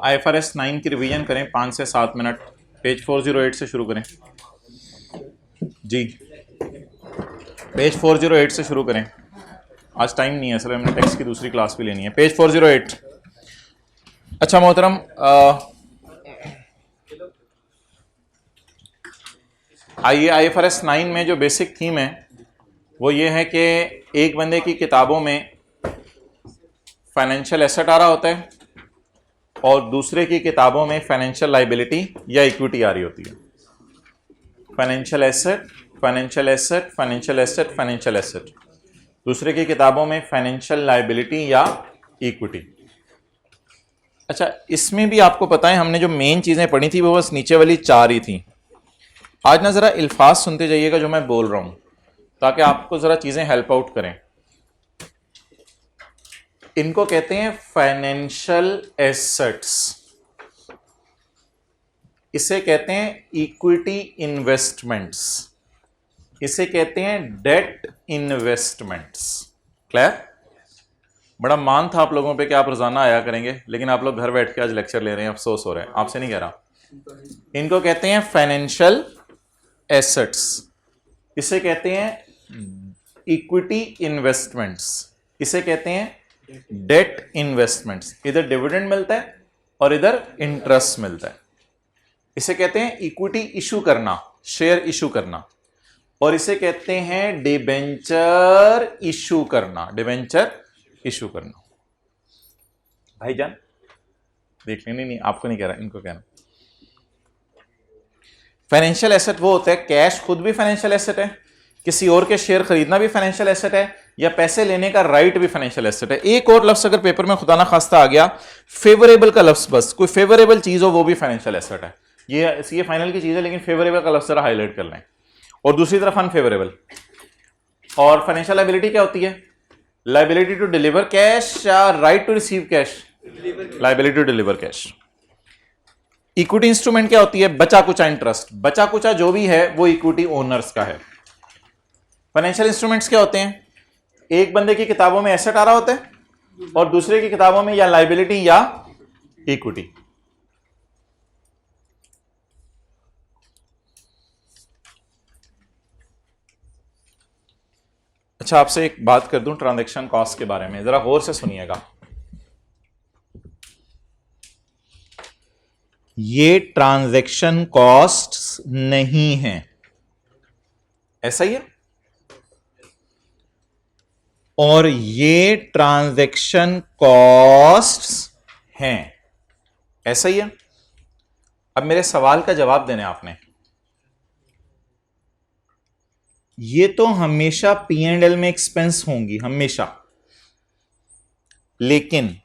IFRS 9 की revision करें 5 से 7 मिनट। पेज 408 से शुरू करें जी, पेज 408 से शुरू करें। आज टाइम नहीं है सर, हमने टेक्स्ट की दूसरी क्लास भी लेनी है। पेज 408। अच्छा मोहतरम, आइए IFRS 9 में जो बेसिक थीम है वो ये है कि एक बंदे की किताबों में फाइनेंशियल एसेट आ रहा होता है और दूसरे की किताबों में फाइनेंशियल लाइबिलिटी या इक्विटी आ रही होती है। Financial asset, financial asset, financial asset, financial asset. दूसरे की किताबों में फाइनेंशियल लाइबिलिटी या इक्विटी। अच्छा, इसमें भी आपको पता है हमने जो मेन चीजें पढ़ी थी वो बस नीचे वाली 4 ही थी। आज ना जरा अल्फाज सुनते जाइएगा जो मैं बोल रहा हूं, ताकि आपको जरा चीजें हेल्प आउट करें। इनको कहते हैं फाइनेंशियल एसेट्स, इसे कहते हैं इक्विटी इन्वेस्टमेंट्स, इसे कहते हैं डेट इन्वेस्टमेंट्स। क्लियर? बड़ा मान था आप लोगों पे कि आप रोजाना आया करेंगे, लेकिन आप लोग घर बैठ के आज लेक्चर ले रहे हैं, अफसोस हो रहा है। आपसे नहीं कह रहा। इनको कहते हैं फाइनेंशियल एसेट्स, इसे कहते हैं इक्विटी इन्वेस्टमेंट्स, इसे कहते हैं डेट इन्वेस्टमेंट्स। इधर डिविडेंड मिलता है और इधर इंटरेस्ट मिलता है। इसे कहते हैं इक्विटी इशू करना, शेयर इशू करना, और इसे कहते हैं डिबेंचर इशू करना, डिबेंचर इशू करना। भाईजान देख लें, नहीं आपको नहीं कह रहा, इनको कहना। फाइनेंशियल एसेट वो होता है, कैश खुद भी फाइनेंशियल एसेट है, किसी और के शेयर खरीदना भी फाइनेंशियल एसेट है, या पैसे लेने का राइट भी फाइनेंशियल एसेट है। एक और लफ्ज अगर पेपर में खुदा ना खास्ता आ गया, फेवरेबल का लफ्ज, बस कोई फेवरेबल चीज हो वो भी फाइनेंशियल एसेट है। ये फाइनल की चीज है, लेकिन फेवरेबल का लफ्ज जरा हाईलाइट कर लें। और दूसरी तरफ अनफेवरेबल। और फाइनेंशियल लायबिलिटी क्या होती है? लायबिलिटी टू डिलीवर कैश या right to receive cash? Liability to deliver cash. Equity instrument क्या होती है? बचा कुचा इंटरेस्ट, बचा कुचा जो भी है वो इक्विटी ओनर्स का है। फाइनेंशियल इंस्ट्रूमेंट्स क्या होते हैं? एक बंदे की किताबों में एसेट आ रहा होता है और दूसरे की किताबों में या लायबिलिटी या इक्विटी। अच्छा, आपसे एक बात कर दूं ट्रांजैक्शन कॉस्ट के बारे में, जरा गौर से सुनिएगा। ये ट्रांजैक्शन कॉस्ट नहीं है, ऐसा ही है। और ये ट्रांजैक्शन कॉस्ट्स हैं, ऐसा ही है। अब मेरे सवाल का जवाब देना है आपने। ये तो हमेशा P&L में एक्सपेंस होंगी, हमेशा। लेकिन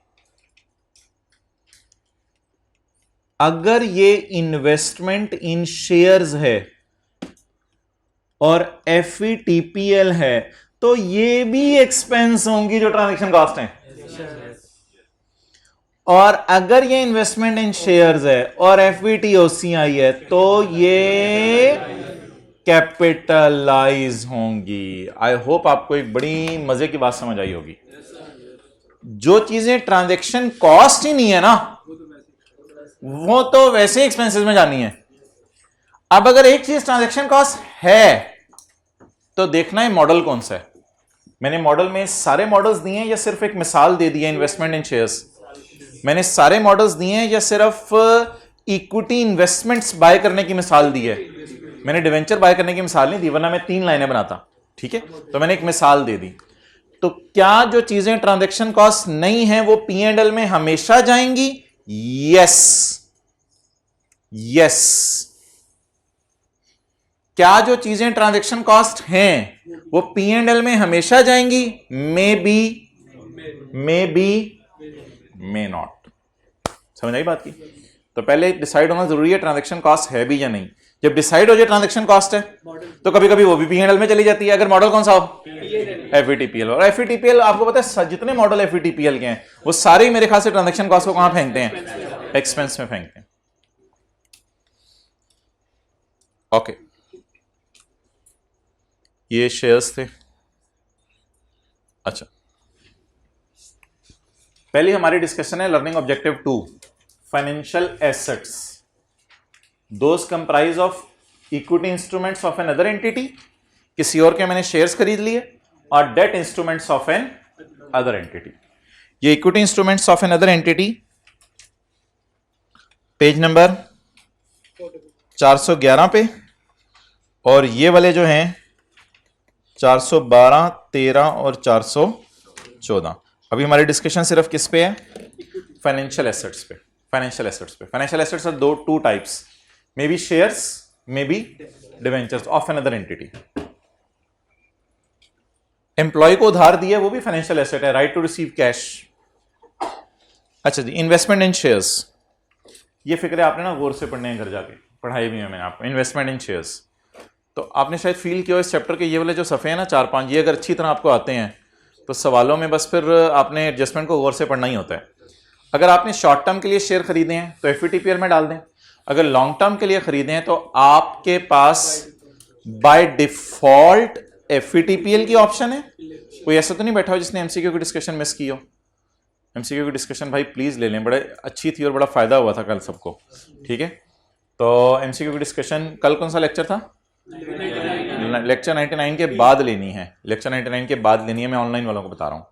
अगर ये इन्वेस्टमेंट इन शेयर्स है और FVTPL है तो ये भी एक्सपेंस होंगी जो ट्रांजैक्शन कॉस्ट है। और अगर ये इन्वेस्टमेंट इन शेयर्स है और FVTOCI है तो ये कैपिटलाइज होंगी। आई होप आपको एक बड़ी मजे की बात समझ आई होगी। जो चीजें ट्रांजैक्शन कॉस्ट ही नहीं है ना, वो तो वैसे एक्सपेंसेस में जानी है। अब अगर एक चीज ट्रांजैक्शन कॉस्ट है तो देखना है मॉडल कौन सा है। मैंने मॉडल में सारे मॉडल्स दिए हैं या सिर्फ एक मिसाल दे दी है इन्वेस्टमेंट इन शेयर्स? मैंने सारे मॉडल्स दिए हैं या सिर्फ इक्विटी इन्वेस्टमेंट्स बाय करने की मिसाल दी है? मैंने डिवेंचर बाय करने की मिसाल नहीं दी, वरना मैं 3 लाइनें बनाता। ठीक है, तो मैंने एक मिसाल दे दी। तो क्या जो चीजें ट्रांजैक्शन कॉस्ट नहीं है वो P&L में हमेशा जाएंगी? Yes, yes. क्या जो चीजें ट्रांजैक्शन कॉस्ट हैं वो P&L में हमेशा जाएंगी? May be, may not. समझ आई बात की? तो पहले डिसाइड होना जरूरी है ट्रांजैक्शन कॉस्ट है भी या नहीं। जब डिसाइड हो जाए ट्रांजैक्शन कॉस्ट है तो कभी कभी वो भी P&L में चली जाती है। अगर मॉडल कौन सा हो? FVTPL। और FVTPL आपको पता है जितने मॉडल FVTPL के हैं वो सारे मेरे ख्याल से ट्रांजैक्शन कॉस्ट को कहां फेंकते हैं? एक्सपेंस में फेंकते हैं। ओके, ये शेयर्स थे। अच्छा, पहली हमारी डिस्कशन है learning objective 2, financial assets, those comprise of equity instruments of N other entity, किसी और के मैंने शेयर्स खरीद लिए, और debt instruments of N other entity. ये equity instruments of N other entity page number 411 पे, और ये वाले जो हैं 412, 13 और 414। अभी हमारी डिस्कशन सिर्फ किस पे है? फाइनेंशियल एसेट्स पे। फाइनेंशियल एसेट्स पे। Financial assets are two types, maybe shares, maybe debentures of N other entity. Employ को उधार दिया, वो भी फाइनेंशियल एसेट है, राइट टू रिसीव कैश। अच्छा जी, इन्वेस्टमेंट इन शेयर्स, ये फिक्र आपने ना गौर से पढ़ने हैं घर जाके, पढ़ाई भी है मैंने आपको। इन्वेस्टमेंट इन शेयर्स, तो आपने शायद फील किया इस चैप्टर के ये वाले जो सफ़े हैं ना 4-5, ये अगर अच्छी तरह आपको आते हैं तो सवालों में बस फिर आपने एडजस्टमेंट को गौर से पढ़ना ही होता है। अगर आपने शॉर्ट टर्म के लिए शेयर खरीदे हैं तो एफईटीपीएल में डाल दें, अगर लॉन्ग टर्म के लिए खरीदे हैं तो आपके पास बाय डिफॉल्ट एफईटीपीएल की ऑप्शन है। कोई ऐसा तो नहीं बैठा हो जिसने एमसीक्यू की डिस्कशन मिस की हो? एमसीक्यू की डिस्कशन भाई प्लीज ले लें, बड़े अच्छी थी और बड़ा फायदा हुआ था कल सबको, ठीक है। तो एमसीक्यू की डिस्कशन कल कौन सा लेक्चर था? लेक्चर 99 के बाद लेनी है, लेक्चर 99 के बाद लेनी है। मैं ऑनलाइन वालों को बता रहा हूँ,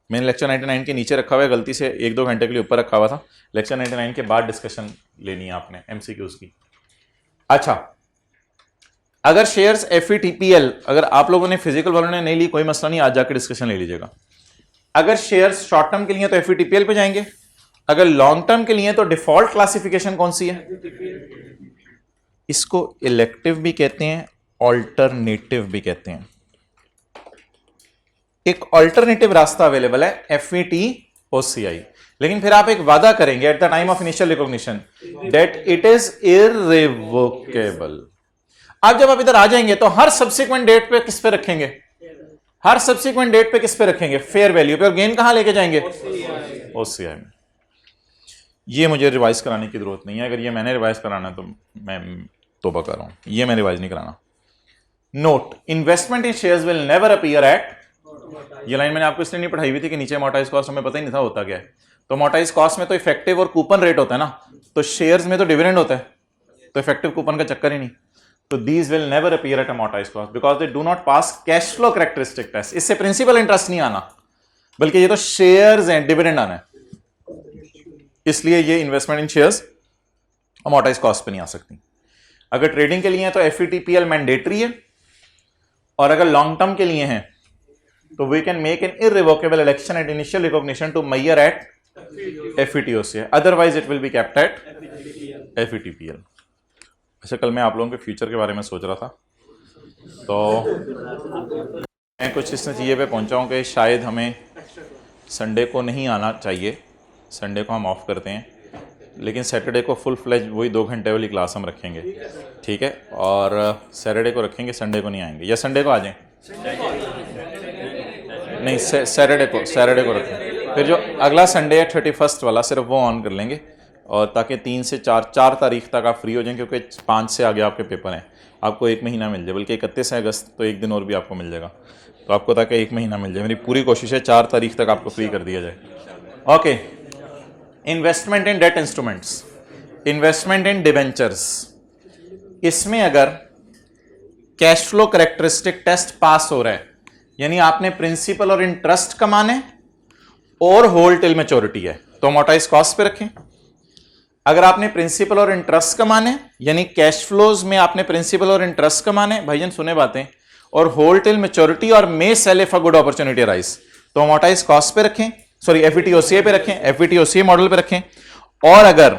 मैंने लेक्चर 99 के नीचे रखा हुआ है, गलती से 1-2 घंटे के लिए ऊपर रखा हुआ था। लेक्चर 99 के बाद डिस्कशन लेनी है आपने एमसीक्यूज की। अच्छा, अगर शेयर्स एफईटीपीएल, अगर आप लोगों ने फिजिकल वालों ने नहीं ली कोई मसला नहीं, आज जाकर डिस्कशन ले लीजिएगा। अगर शेयर्स शॉर्ट टर्म के लिए तो एफईटीपीएल पे जाएंगे, अगर लॉन्ग टर्म के लिए तो डिफॉल्ट क्लासिफिकेशन कौन सी है? इसको इलेक्टिव भी कहते हैं, ऑल्टरनेटिव भी कहते हैं। एक ऑल्टरनेटिव रास्ता अवेलेबल है एफईटीओसीआई, लेकिन फिर आप एक वादा करेंगे at the time of initial recognition that it is irrevocable. आप जब आप इधर आ जाएंगे तो हर सब्सिक्वेंट डेट पे किस पे रखेंगे? हर सब्सिक्वेंट डेट पे किस पे रखेंगे? फेयर वैल्यू पे। और गेन कहां लेके जाएंगे? ओसीआई में। ये मुझे रिवाइज कराने की जरूरत नहीं है, अगर ये मैंने रिवाइज कराना तो मैं तौबा कर रहा हूं, ये मैं रिवाइज नहीं कराना। Note, investment in shares will never appear eight, ये लाइन मैंने आपको इसलिए नहीं पढ़ाई हुई थी कि नीचे अमोर्टाइज कॉस्ट हमें पता ही नहीं था होता क्या है। तो अमोर्टाइज कॉस्ट में तो इफेक्टिव और कूपन रेट होता है ना, तो शेयर्स में तो डिविडेंड होता है, तो इफेक्टिव कूपन का चक्कर ही नहीं। तो these will never appear at amortise cost because they do not pass cash flow characteristic test. इससे प्रिंसिपल इंटरेस्ट नहीं आना, बल्कि ये तो शेयर्स हैं, डिविडेंड आना है, इसलिए ये इन्वेस्टमेंट इन शेयर्स अमोर्टाइज कॉस्ट पे नहीं आ सकती। अगर ट्रेडिंग के लिए है तो एफईटीपीएल मैंडेटरी है, और अगर लॉन्ग टर्म के लिए है तो we can make an irrevocable election at initial recognition to measure at FETOC, otherwise it will be kept at FETPL. अच्छा, कल मैं आप लोगों के फ्यूचर के बारे में सोच रहा था, तो मैं कुछ इस नतीजे पे पहुंचा हूं कि शायद हमें संडे को नहीं आना चाहिए, संडे को हम ऑफ करते हैं, लेकिन सैटरडे को फुल फ्लेज वही 2 घंटे वाली क्लास हम रखेंगे, ठीक है। और सैटरडे को रखेंगे, संडे को नहीं आएंगे, या संडे को आ जाएं? नहीं, सैटरडे को रखें। फिर जो अगला संडे है 31 वाला, सिर्फ वो ऑन कर लेंगे, और ताकि 3 से 4 तारीख तक आप फ्री हो जाएं, क्योंकि 5 से आगे आपके पेपर हैं, आपको 1 महीना मिल जाए, बल्कि 31 अगस्त तो 1 दिन और भी आपको मिल जाएगा, तो आपको ताकि 1 महीना मिल जाए। मेरी पूरी कोशिश है 4 तारीख तक आपको फ्री कर दिया जाए। Okay, investment in debt instruments, investment in debentures, इसमें अगर cash flow characteristic test pass हो रहा है, यानी आपने प्रिंसिपल और इंटरेस्ट कमाने और होल्ड टिल मैच्योरिटी है, तो अमोर्टाइज कॉस्ट पे रखें। अगर आपने प्रिंसिपल और इंटरेस्ट कमाने, यानी कैश फ्लोज में आपने प्रिंसिपल और इंटरेस्ट कमाने, भाईजान सुने बातें, और होल्ड टिल मैच्योरिटी और may sell if a good opportunity rise, तो अमोर्टाइज कॉस्ट पे रखें, सॉरी एफईटीओसीए पे रखें, एफईटीओसीए मॉडल पे रखें। और अगर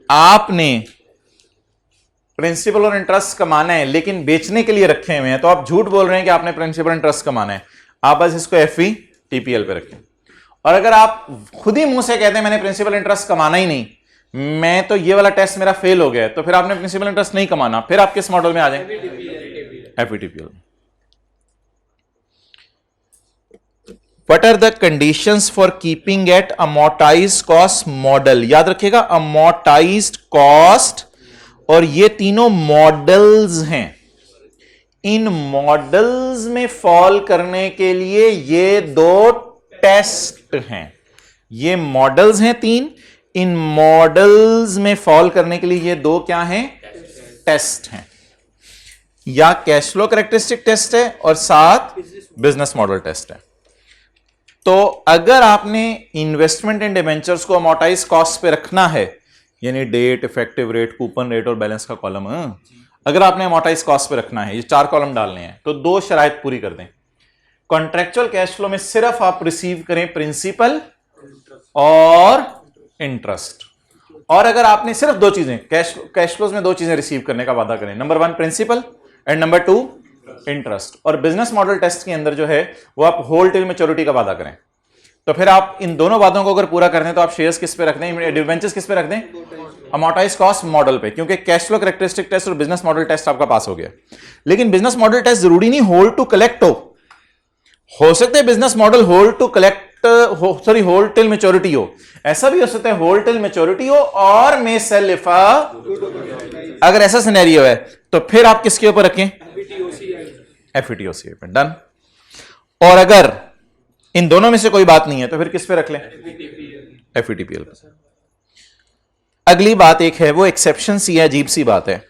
आपने प्रिंसिपल और इंटरेस्ट कमाना है लेकिन बेचने के लिए रखे हुए हैं, तो आप झूठ बोल रहे हैं कि आपने प्रिंसिपल इंटरेस्ट कमाना है, आप बस इसको एफईटीपीएल पे रखें। और अगर आप खुद ही मुंह से कहते हैं मैंने प्रिंसिपल इंटरेस्ट कमाना ही नहीं, मैं तो ये वाला टेस्ट मेरा फेल हो गया है, तो फिर आपने प्रिंसिपल इंटरेस्ट नहीं कमाना, फिर आप किस मॉडल में आ जाएं? एफईटीपीएल। What are the conditions for keeping at amortized cost model? याद रखिएगा, amortized cost, और ये तीनों मॉडल्स हैं, इन मॉडल्स में फॉल करने के लिए ये दो टेस्ट हैं, ये मॉडल्स हैं 3, इन मॉडल्स में फॉल करने के लिए ये दो क्या हैं, टेस्ट हैं, या कैश फ्लो कैरेक्टरिस्टिक टेस्ट है और साथ बिजनेस मॉडल टेस्ट है। तो अगर आपने इन्वेस्टमेंट इन डिबेंचर्स को अमोर्टाइज कॉस्ट पे रखना है, यानी date, effective rate, coupon rate और बैलेंस का कॉलम, अगर आपने अमोर्टाइज कॉस्ट पे रखना है, ये 4 कॉलम डालने हैं, तो 2 शराइत पूरी कर दें। कॉन्ट्रेक्चुअल कैश फ्लो में सिर्फ आप रिसीव करें प्रिंसिपल और इंटरेस्ट, और अगर आपने सिर्फ 2 चीजें कैश फ्लोज में 2 चीजें रिसीव करने का वादा करें, number 1 principal and number 2 interest, और बिजनेस मॉडल टेस्ट के अंदर जो है वो आप होल टिल मैच्योरिटी का वादा करें, तो फिर आप इन दोनों वादों को अगर पूरा कर दें तो आप शेयर्स किस पे रख दें, डिबेंचर्स किस पे रख दें, अमोर्टाइज कॉस्ट मॉडल पे, क्योंकि कैश फ्लो कैरेक्टरिस्टिक टेस्ट और बिजनेस मॉडल टेस्ट आपका पास हो गया। लेकिन बिजनेस मॉडल टेस्ट जरूरी नहीं होल्ड टू कलेक्ट हो सकते हैं business model hold to collect hold till maturity हो, ऐसा भी हो सकता है होल्ड टिल मैच्योरिटी हो और मे सेल इफ अगर ऐसा सिनेरियो है तो फिर आप किसके ऊपर रखें, एफईटीओसीआई पे, डन। और अगर इन दोनों में से कोई बात नहीं है तो फिर किस पे रख लें, एफईटीपीएल पे। अगली बात एक है, वो एक्सेप्शन सी है, अजीब सी बात है,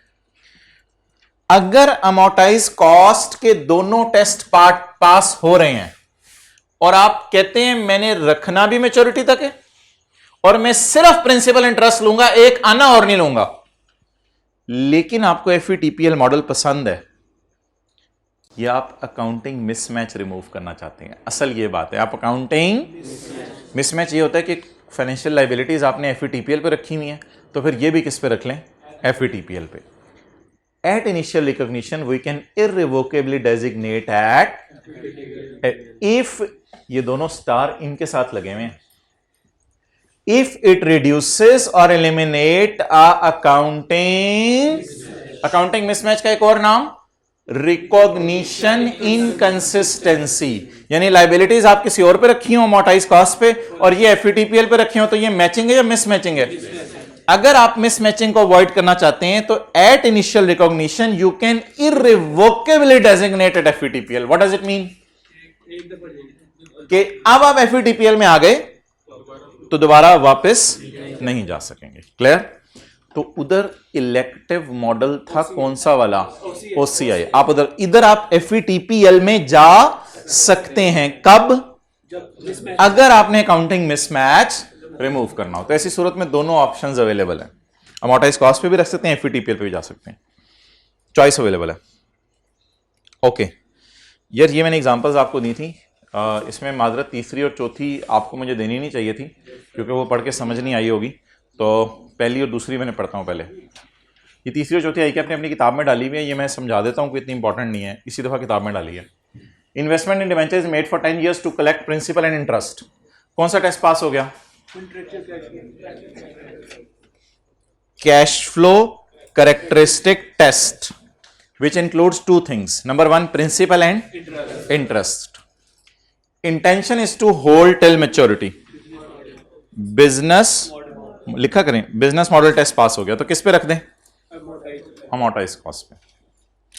अगर अमोर्टाइज कॉस्ट के दोनों टेस्ट पास हो रहे हैं और आप कहते हैं मैंने रखना भी मैच्योरिटी तक है और मैं सिर्फ प्रिंसिपल इंटरेस्ट लूंगा, एक आना और नहीं लूंगा, लेकिन आपको एफईटीपीएल मॉडल पसंद है, या आप अकाउंटिंग मिसमैच रिमूव करना चाहते हैं। असल ये बात है, आप अकाउंटिंग मिसमैच ये होता है कि फाइनेंशियल लाइबिलिटीज आपने एफईटीपीएल पे रखी हुई हैं, तो फिर ये भी किस पे रख लें, एफईटीपीएल पे। At initial recognition we can irrevocably designate at, if ये दोनों स्टार इनके साथ लगे हुए हैं, इफ इट रिड्यूसेस और एलिमिनेट अकाउंटिंग मिसमैच का एक और नाम रिकॉग्निशन इनकंसिस्टेंसी, यानी लाइबिलिटीज आप किसी और पे रखी हो अमोर्टाइज कॉस्ट पे और ये एफईटीपीएल पे रखी हो, तो ये मैचिंग है या मिसमैचिंग है। अगर आप मिसमैचिंग को अवॉइड करना चाहते हैं तो at initial recognition you can irrevocably designated FETPL. What does it mean, कि अब आप एफईटीपीएल में आ गए तो दोबारा वापस नहीं जा सकेंगे। क्लियर। तो उधर इलेक्टिव मॉडल था कौन सा वाला, ओसीआई। आप उधर, इधर आप एफईटीपीएल में जा सकते हैं कब, अगर आपने अकाउंटिंग मिसमैच रिमूव करना हो। तो ऐसी सूरत में दोनों ऑप्शंस अवेलेबल हैं, अमोर्टाइज कॉस्ट पे भी रख सकते हैं, एफईटीपीएल पे भी जा सकते हैं, चॉइस अवेलेबल है। ओके यार, ये मैंने एग्जांपल्स आपको दी थी, इसमें माजरत तीसरी और चौथी आपको मुझे देनी नहीं चाहिए थी क्योंकि वो पढ़ के समझ नहीं आई होगी, तो पहली और दूसरी मैंने पढ़ता हूँ पहले। ये तीसरी और चौथी आई कि अपनी किताब में डाली हुई है, ये मैं समझा देता हूँ कि इतनी इंपॉर्टेंट नहीं है, इसी दफ़ा किताब में डाली है। Investment in debenture is made for 10 years to collect principal and interest. कौन सा टेस्ट पास हो गया, cash flow characteristic test, which includes 2 things. Number 1, principal and interest. Intention is to hold till maturity. Business लिखा करें, business model test pass हो गया तो किस पे रख दें, अमोर्टाइज कॉस्ट पे।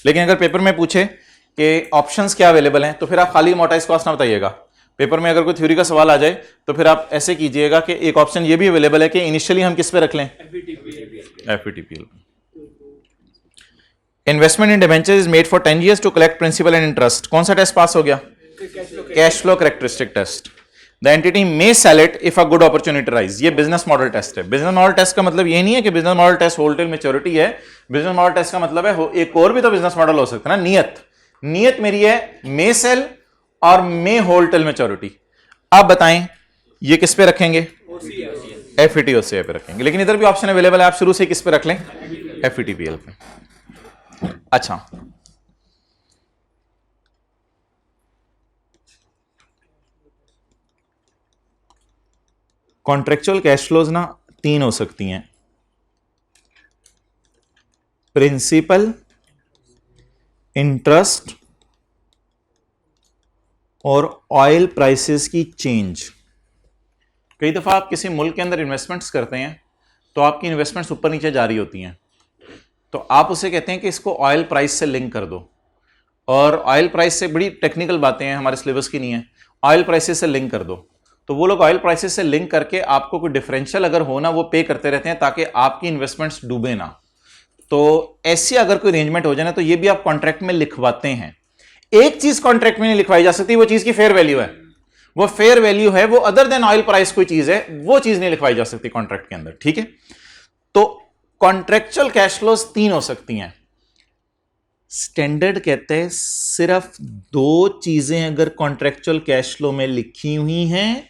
लेकिन अगर पेपर में पूछे कि ऑप्शंस क्या अवेलेबल हैं तो फिर आप खाली अमोर्टाइज कॉस्ट ना बताइएगा। पेपर में अगर कोई थ्योरी का सवाल आ जाए तो फिर आप ऐसे कीजिएगा कि एक ऑप्शन ये भी अवेलेबल है कि इनिशियली हम किस पे रख लें, FETPL. Investment in debenture is made for 10 years to collect principal and interest. कौन सा टेस्ट पास हो गया, cash flow characteristic test. The entity may sell it if a good opportunity rise. ये बिजनेस मॉडल टेस्ट है। Business model test का मतलब ये नहीं है कि business model test hold till maturity है। बिजनेस मॉडल टेस्ट का मतलब है एक और भी तो बिजनेस मॉडल हो सकता है ना, नियत मेरी है मे सेल और मे होल्ड टिल मैच्योरिटी। आप बताएं ये किस पे रखेंगे, एफईटीओसीआई पे रखेंगे। लेकिन इधर भी ऑप्शन अवेलेबल है, आप शुरू से किस पे रख लें, एफईटीपीएल पे। अच्छा, कॉन्ट्रेक्चुअल कैश फ्लोज ना 3 हो सकती हैं, प्रिंसिपल, इंटरेस्ट और ऑयल प्राइसेस की चेंज। कई दफा आप किसी मुल्क के अंदर इन्वेस्टमेंट्स करते हैं तो आपकी इन्वेस्टमेंट्स ऊपर नीचे जारी होती हैं, तो आप उसे कहते हैं कि इसको ऑयल प्राइस से लिंक कर दो। और ऑयल प्राइस से, बड़ी टेक्निकल बातें हैं, हमारे सिलेबस की नहीं है, ऑयल प्राइसेस से लिंक कर दो, तो वो लोग ऑयल प्राइसेस से लिंक करके आपको कोई डिफरेंशियल अगर हो ना वो पे करते रहते हैं ताकि आपकी इन्वेस्टमेंट्स डूबे ना। तो ऐसी अगर कोई अरेंजमेंट हो जाए ना तो ये भी आप कॉन्ट्रैक्ट में लिखवाते हैं। एक चीज कॉन्ट्रैक्ट में नहीं लिखवाई जा सकती, वो चीज की फेयर वैल्यू है, वो फेयर वैल्यू है, वो अदर देन ऑयल प्राइस कोई चीज है, वो चीज नहीं लिखवाई जा सकती कॉन्ट्रैक्ट के अंदर, ठीक है। तो कॉन्ट्रेक्चुअल कैश फ्लोज 3 हो सकती हैं। स्टैंडर्ड कहते हैं सिर्फ 2 चीजें अगर कॉन्ट्रेक्चुअल कैश फ्लो में लिखी हुई हैं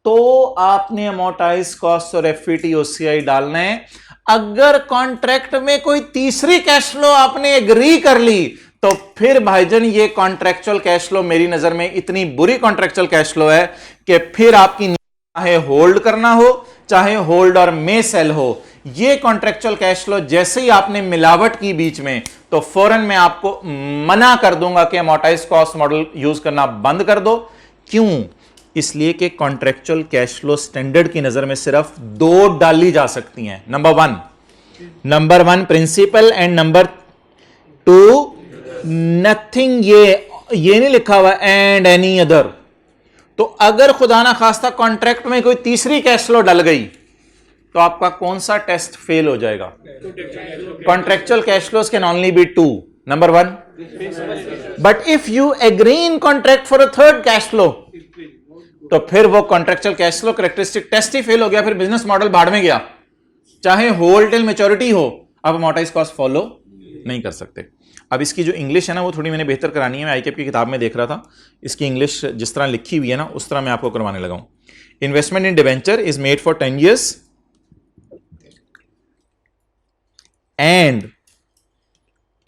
तो आपने अमोर्टाइज कॉस्ट और एफईटी ओसीआई डालना है। अगर कॉन्ट्रैक्ट में कोई तीसरी कैश फ्लो आपने एग्री कर ली तो फिर भाईजान ये कॉन्ट्रेक्चुअल कैश फ्लो मेरी नजर में इतनी बुरी कॉन्ट्रेक्चुअल कैश फ्लो है कि फिर आपकी चाहे होल्ड करना हो चाहे होल्ड और मे सेल हो, ये कॉन्ट्रेक्चुअल कैश फ्लो जैसे ही आपने मिलावट की बीच में तो फौरन मैं आपको मना कर दूंगा कि अमोर्टाइज कॉस्ट मॉडल यूज करना बंद कर दो। क्यों? इसलिए कि कॉन्ट्रेक्चुअल कैश फ्लो स्टैंडर्ड की नजर में सिर्फ 2 डाली जा सकती हैं। Number one principal and number 2 nothing. ये नहीं लिखा हुआ एंड एनी अदर। तो अगर खुदा ना खास्ता कॉन्ट्रैक्ट में कोई तीसरी कैश फ्लो डल गई तो आपका कौन सा टेस्ट फेल हो जाएगा? Contractual cash flows can only be 2, number 1। But if you agree in contract for a third cash flow तो फिर वो contractual cash flow characteristic test ही फेल हो गया, फिर बिजनेस मॉडल भाड़ में गया। चाहे होल्ड टिल मैच्योरिटी हो, आप अमोर्टाइज कॉस्ट फॉलो नहीं कर सकते। अब इसकी जो इंग्लिश है ना वो थोड़ी मैंने बेहतर करानी है। मैं आईकेप की किताब में देख रहा था, इसकी इंग्लिश जिस तरह लिखी हुई है ना उस तरह मैं आपको करवाने लगा हूं। Investment in debenture is made for 10 years and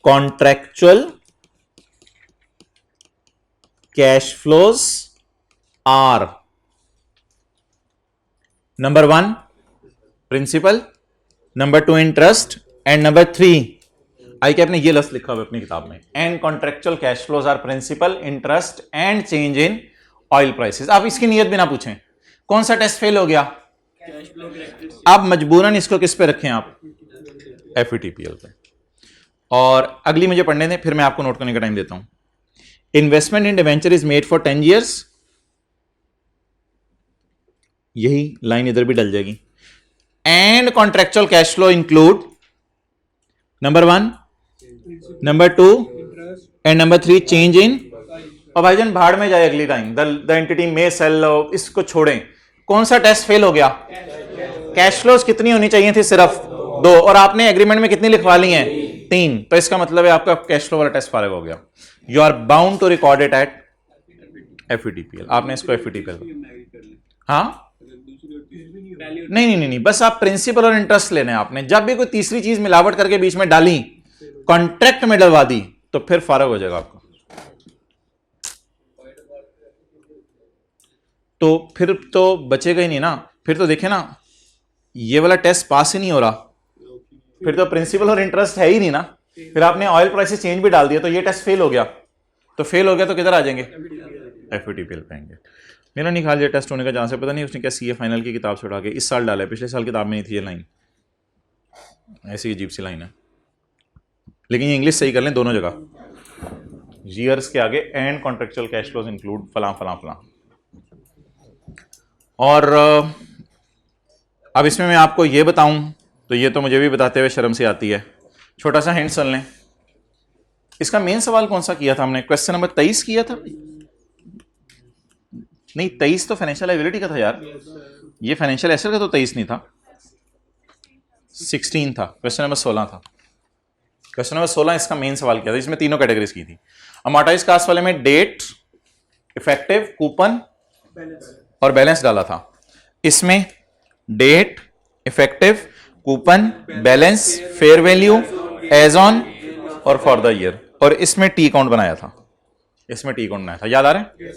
contractual cash flows are number 1 principal, number 2 interest and number 3 ICAP ने ये लफ्ज लिखा हुआ अपनी किताब में, and contractual cash flows are principal interest and change in oil prices. आप इसकी नियत भी ना पूछें कौन सा टेस्ट फेल हो गया, आप मजबूरन इसको किस पे रखें, आप एफईटीपीएल पे। और अगली मुझे पढ़ने दें, फिर मैं आपको नोट करने का टाइम देता हूं। Investment in debenture is made for 10 years, यही लाइन इधर भी डल जाएगी। And contractual cash flow include number 1, number 2 and number 3 change in. और भाईजान भाड़ में जाए अगली लाइन, द एंटिटी में सेल, इसको छोड़ें। कौन सा टेस्ट फेल हो गया? कैश फ्लोज कितनी होनी चाहिए थी? सिर्फ 2, और आपने एग्रीमेंट में कितनी लिखवा ली हैं? 3। तो इसका मतलब है आपका कैश फ्लो वाला टेस्ट फारिग हो गया। You are bound to record it at FETPL. आपने इसको एफईटीपीएल, हाँ नहीं, बस आप प्रिंसिपल और इंटरेस्ट लेने हैं आपने। जब भी कोई तीसरी चीज मिलावट करके बीच में डाली, कॉन्ट्रैक्ट में डलवा दी, तो फिर फारग हो जाएगा आपको। तो फिर तो बचेगा ही नहीं ना। फिर तो देखे ना, ये वाला टेस्ट पास ही नहीं हो रहा, फिर तो प्रिंसिपल और इंटरेस्ट है ही नहीं ना। फिर आपने ऑयल प्राइसेस चेंज भी डाल दिया तो ये टेस्ट फेल हो गया। तो फेल हो गया तो किधर आ जाएंगे? एफईटीपीएल पे आएंगे। मेरा नहीं ख्याल ये टेस्ट होने का जहाँ से, पता नहीं उसने क्या सीए फाइनल की किताब से उठा के इस साल डाला है, पिछले साल किताब में नहीं थी ये लाइन। ऐसी अजीब सी लाइन है, लेकिन ये इंग्लिश सही कर लें दोनों जगह, ईयर्स के आगे and contractual cash flows include फलां फलां फलां। और अब इसमें मैं आपको ये बताऊं तो ये तो मुझे भी बताते हुए शर्म से आती है। छोटा सा हिंट सुन लें। इसका मेन सवाल कौन सा किया था हमने? क्वेश्चन नंबर 23 किया था। नहीं, 23 तो फाइनेंशियल लायबिलिटी का था यार, ये फाइनेंशियल एसेट का तो 23 नहीं था, 16 था। क्वेश्चन नंबर 16 था। क्वेश्चन नंबर 16 इसका मेन सवाल किया था। इसमें तीनों कैटेगरीज की थी। अमोर्टाइज कास्ट वाले में डेट, इफेक्टिव, कूपन और बैलेंस डाला था। इसमें date, effective, coupon, balance, fair value, as on और फॉर द ईयर। और इसमें टी अकाउंट बनाया था, याद आ रहा है?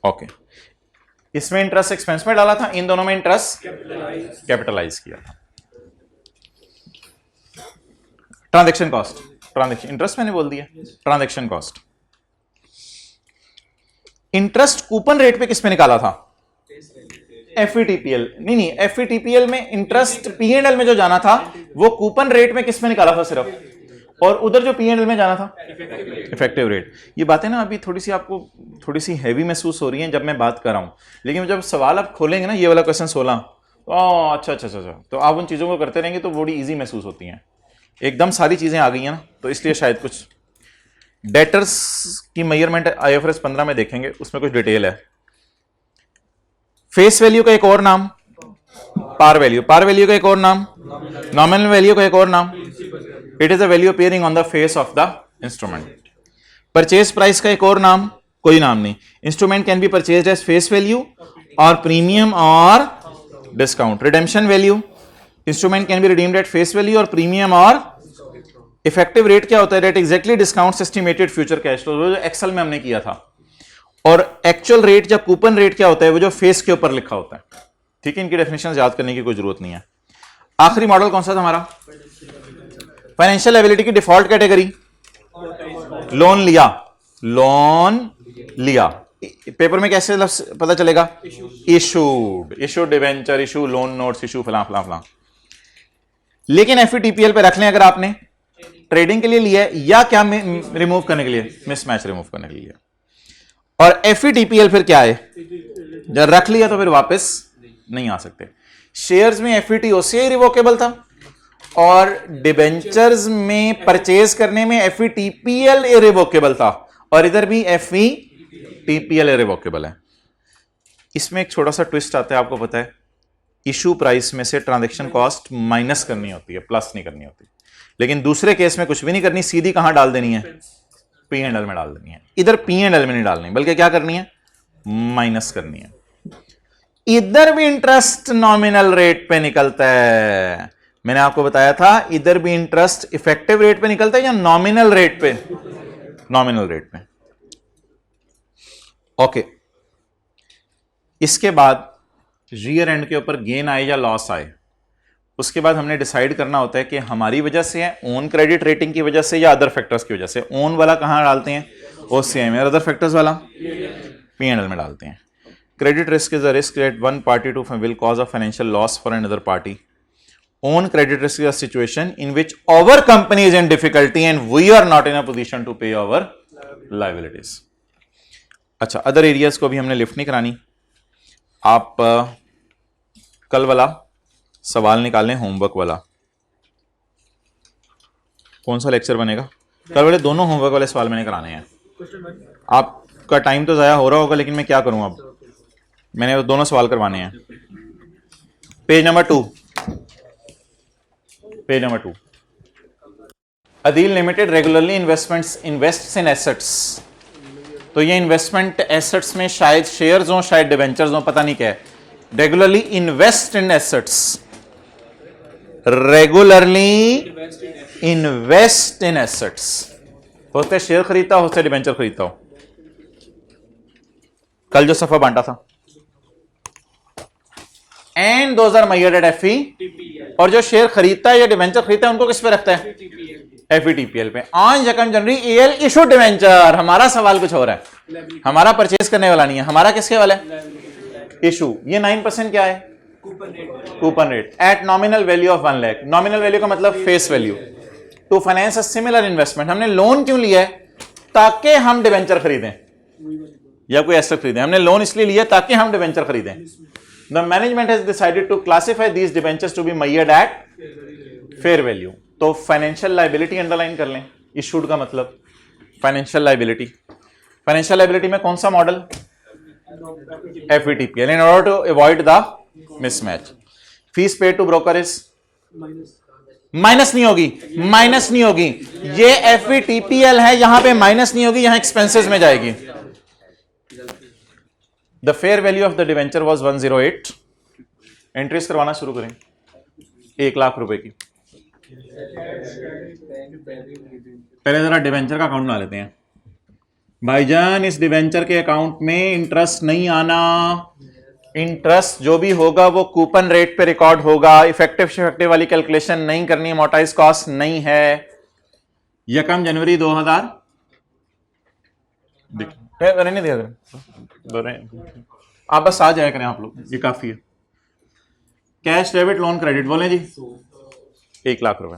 ओके। इसमें इंटरेस्ट एक्सपेंस में डाला था, इन दोनों में इंटरेस्ट कैपिटलाइज किया था। ट्रांजैक्शन कॉस्ट, इंटरेस्ट मैंने बोल दिया, transaction cost. Interest coupon rate पे किस पे निकाला था? एफईटीपीएल। नहीं, एफईटीपीएल में इंटरेस्ट पीएनएल में जो जाना था वो कूपन रेट में किस पे निकाला था? सिर्फ और उधर जो P&L में जाना था इफेक्टिव रेट। ये बातें ना अभी थोड़ी सी आपको थोड़ी सी हैवी महसूस हो रही हैं जब मैं बात कर रहा हूँ, लेकिन जब सवाल आप खोलेंगे ना ये वाला क्वेश्चन 16, तो अच्छा अच्छा अच्छा, तो आप उन चीज़ों को करते रहेंगे तो बड़ी ईजी महसूस होती हैं, एकदम सारी चीज़ें आ गई हैं ना, तो इसलिए शायद कुछ डेटर्स की मेजरमेंट IFRS 15 में देखेंगे, उसमें कुछ डिटेल है। फेस वैल्यू का एक और नाम पार वैल्यू, पार वैल्यू का एक और नाम नॉमिनल वैल्यू का एक और नाम, it is a value appearing on the face of the instrument. Purchase price का एक और नाम, कोई नाम नहीं। Instrument can be purchased as face value और प्रीमियम और discount. Redemption value, instrument can be redeemed at face value और प्रीमियम और इफेक्टिव रेट क्या होता है, rate exactly discount estimated future cash flow, जो एक्सेल में हमने किया था। और एक्चुअल रेट या कूपन रेट क्या होता है, वो जो फेस के ऊपर लिखा होता है। ठीक है, इनकी डेफिनेशन याद करने की कोई जरूरत नहीं है। आखिरी मॉडल कौन सा था हमारा, फाइनेंशियल लायबिलिटी की डिफॉल्ट कैटेगरी, लोन लिया, लोन लिया। पेपर में कैसे पता चलेगा, issued, issued debenture, issue loan notes, issue फला फला फला। लेकिन FVTPL पे रख लें अगर आपने ट्रेडिंग के लिए लिया है या क्या रिमूव करने के लिए, मिसमैच रिमूव करने के लिए। और FVTPL फिर क्या है, जब रख लिया तो फिर वापस नहीं आ सकते। शेयर्स में FVTOCI रिवोकेबल था और डिबेंचर्स में परचेज करने में FVTPL इरिवोकेबल था, और इधर भी FVTPL इरिवोकेबल है। इसमें एक छोटा सा ट्विस्ट आता है, आपको पता है, इशू प्राइस में से ट्रांजैक्शन कॉस्ट माइनस करनी होती है, प्लस नहीं करनी होती। लेकिन दूसरे केस में कुछ भी नहीं करनी, सीधी कहां डाल देनी है, P&L में डाल देनी है। इधर P&L में नहीं डालनी, बल्कि क्या करनी है, माइनस करनी है। इधर भी इंटरेस्ट नॉमिनल रेट पे निकलता है, मैंने आपको बताया था, इधर भी इंटरेस्ट इफेक्टिव रेट पे निकलता है या नॉमिनल रेट पे, नॉमिनल रेट पे। ओके, इसके बाद रियर एंड के ऊपर गेन आए या लॉस आए, उसके बाद हमने डिसाइड करना होता है कि हमारी वजह से है, ओन क्रेडिट रेटिंग की वजह से या अदर फैक्टर्स की वजह से। ओन वाला कहां डालते हैं, OCI में, और अदर फैक्टर्स वाला P&L में डालते हैं। Credit risk is a risk that one party to will cause a financial loss for another party. Own credit risk is a situation in which our company is in difficulty and we are not in a position to pay our liabilities. अच्छा, other areas को भी हमने lift नहीं करानी। आप कल वाला सवाल निकालें, होमवर्क वाला। कौन सा लेक्चर बनेगा कल वाले, दोनों होमवर्क वाले सवाल मैंने कराने हैं। आपका टाइम तो ज़ाया हो रहा होगा, लेकिन मैं क्या करूं, अब मैंने दोनों सवाल करवाने हैं। Page number 2, page number 2। Adeel limited regularly invests in assets. तो ये इन्वेस्टमेंट एसेट्स में शायद शेयर्स हो, शायद डिवेंचर्स हो, पता नहीं क्या है। Regularly invest in assets, regularly invest in assets. होते शेयर खरीदता हो, होते डिवेंचर खरीदता हो। कल जो सफा बांटा था, and those are measured at FV। और जो शेयर खरीदता है या डिवेंचर खरीदता है, उनको किस पे रखता है, FVTPL पे। On 2 January AL issue debenture. हमारा सवाल कुछ हो रहा है, हमारा परचेज करने वाला नहीं है, हमारा किसके वाला है, इशू। ये 9% क्या है, coupon rate at nominal value of 1 lakh. Nominal value का मतलब face value. To finance a similar investment. हमने लोन क्यों लिया है, ताकि हम डिवेंचर खरीदें या कोई एसेट खरीदें। हमने लोन इसलिए लिया ताकि हम डिवेंचर खरीदें। The management has decided to classify these debentures to be measured at fair value. तो फाइनेंशियल लायबिलिटी अंडरलाइन कर लें, इशूड का मतलब फाइनेंशियल लायबिलिटी। फाइनेंशियल लायबिलिटी में कौन सा model, FVTPL, in order to avoid the mismatch. Fees paid to broker is minus नहीं होगी, माइनस नहीं होगी। ये FVTPL है, यहां पे माइनस नहीं होगी, यहां एक्सपेंसेस में जाएगी। The fair value of the debenture was 108। Entries करवाना शुरू करें, 1 लाख रुपए की। पहले जरा डिवेंचर का अकाउंट बना लेते हैं। भाईजान, इस डिवेंचर के अकाउंट में इंटरेस्ट नहीं आना। इंटरेस्ट जो भी होगा वो कूपन रेट पे रिकॉर्ड होगा। इफेक्टिव वाली कैलकुलेशन नहीं करनी, मोटाइज कॉस्ट नहीं है। 1 जनवरी 2000 नहीं दिया, आप बस आ जाया करें आप लोग, ये काफी है। कैश डेबिट लोन क्रेडिट बोले जी, 1 लाख रुपए।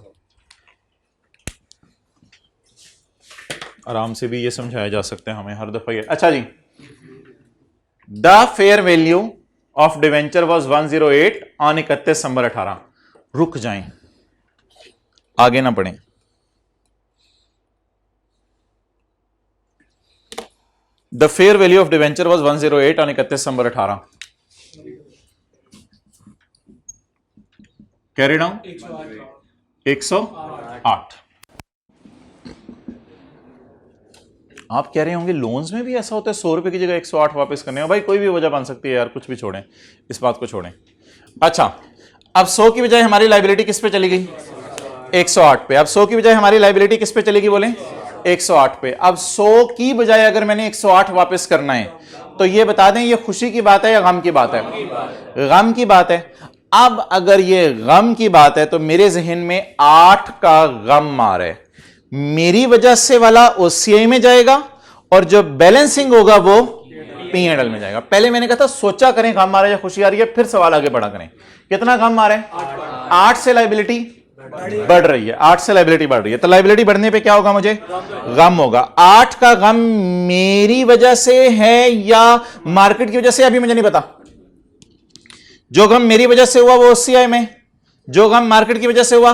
आराम से भी ये समझाया जा सकता है हमें हर दफा ये। अच्छा जी, the fair value of debenture was 108 on 31 December 18। रुक जाएं, आगे ना पढ़ें। The fair value of debenture was 108 on 31 December 18। Carry down 108। आप कह रहे होंगे लोन्स में भी ऐसा होता है 100 रुपए की जगह 108 वापस करने हो? भाई कोई भी वजह बन सकती है यार, कुछ भी छोड़ें, इस बात को छोड़ें। अच्छा, अब 100 की बजाय हमारी लाइबिलिटी किस पे चली गई? 108 पे। अब 100 की बजाय हमारी लाइबिलिटी किस पे चलेगी बोले? 108 पे। अब 100 की बजाय अगर मैंने 108 वापस करना है तो ये बता दें ये खुशी की बात है या गम की बात है? गम की बात है। अब अगर ये गम की बात है तो मेरे जहन में 8 का गम आ रहा है, मेरी वजह से वाला ओसीआई में जाएगा और जो बैलेंसिंग होगा वो P&L में जाएगा। पहले मैंने कहा था सोचा करें गम आ रहा है या खुशी आ रही है, फिर सवाल आगे बढ़ा करें। कितना गम आ रहा है? 8 से लाइबिलिटी बढ़ रही है, 8 से लाइबिलिटी बढ़ रही है, तो लाइबिलिटी बढ़ने पे क्या होगा? मुझे गम होगा। 8 का गम मेरी वजह से है या मार्केट की वजह से, अभी मुझे नहीं पता। जो गम मेरी वजह से हुआ वो ओसीआई में, जो गम मार्केट की वजह से हुआ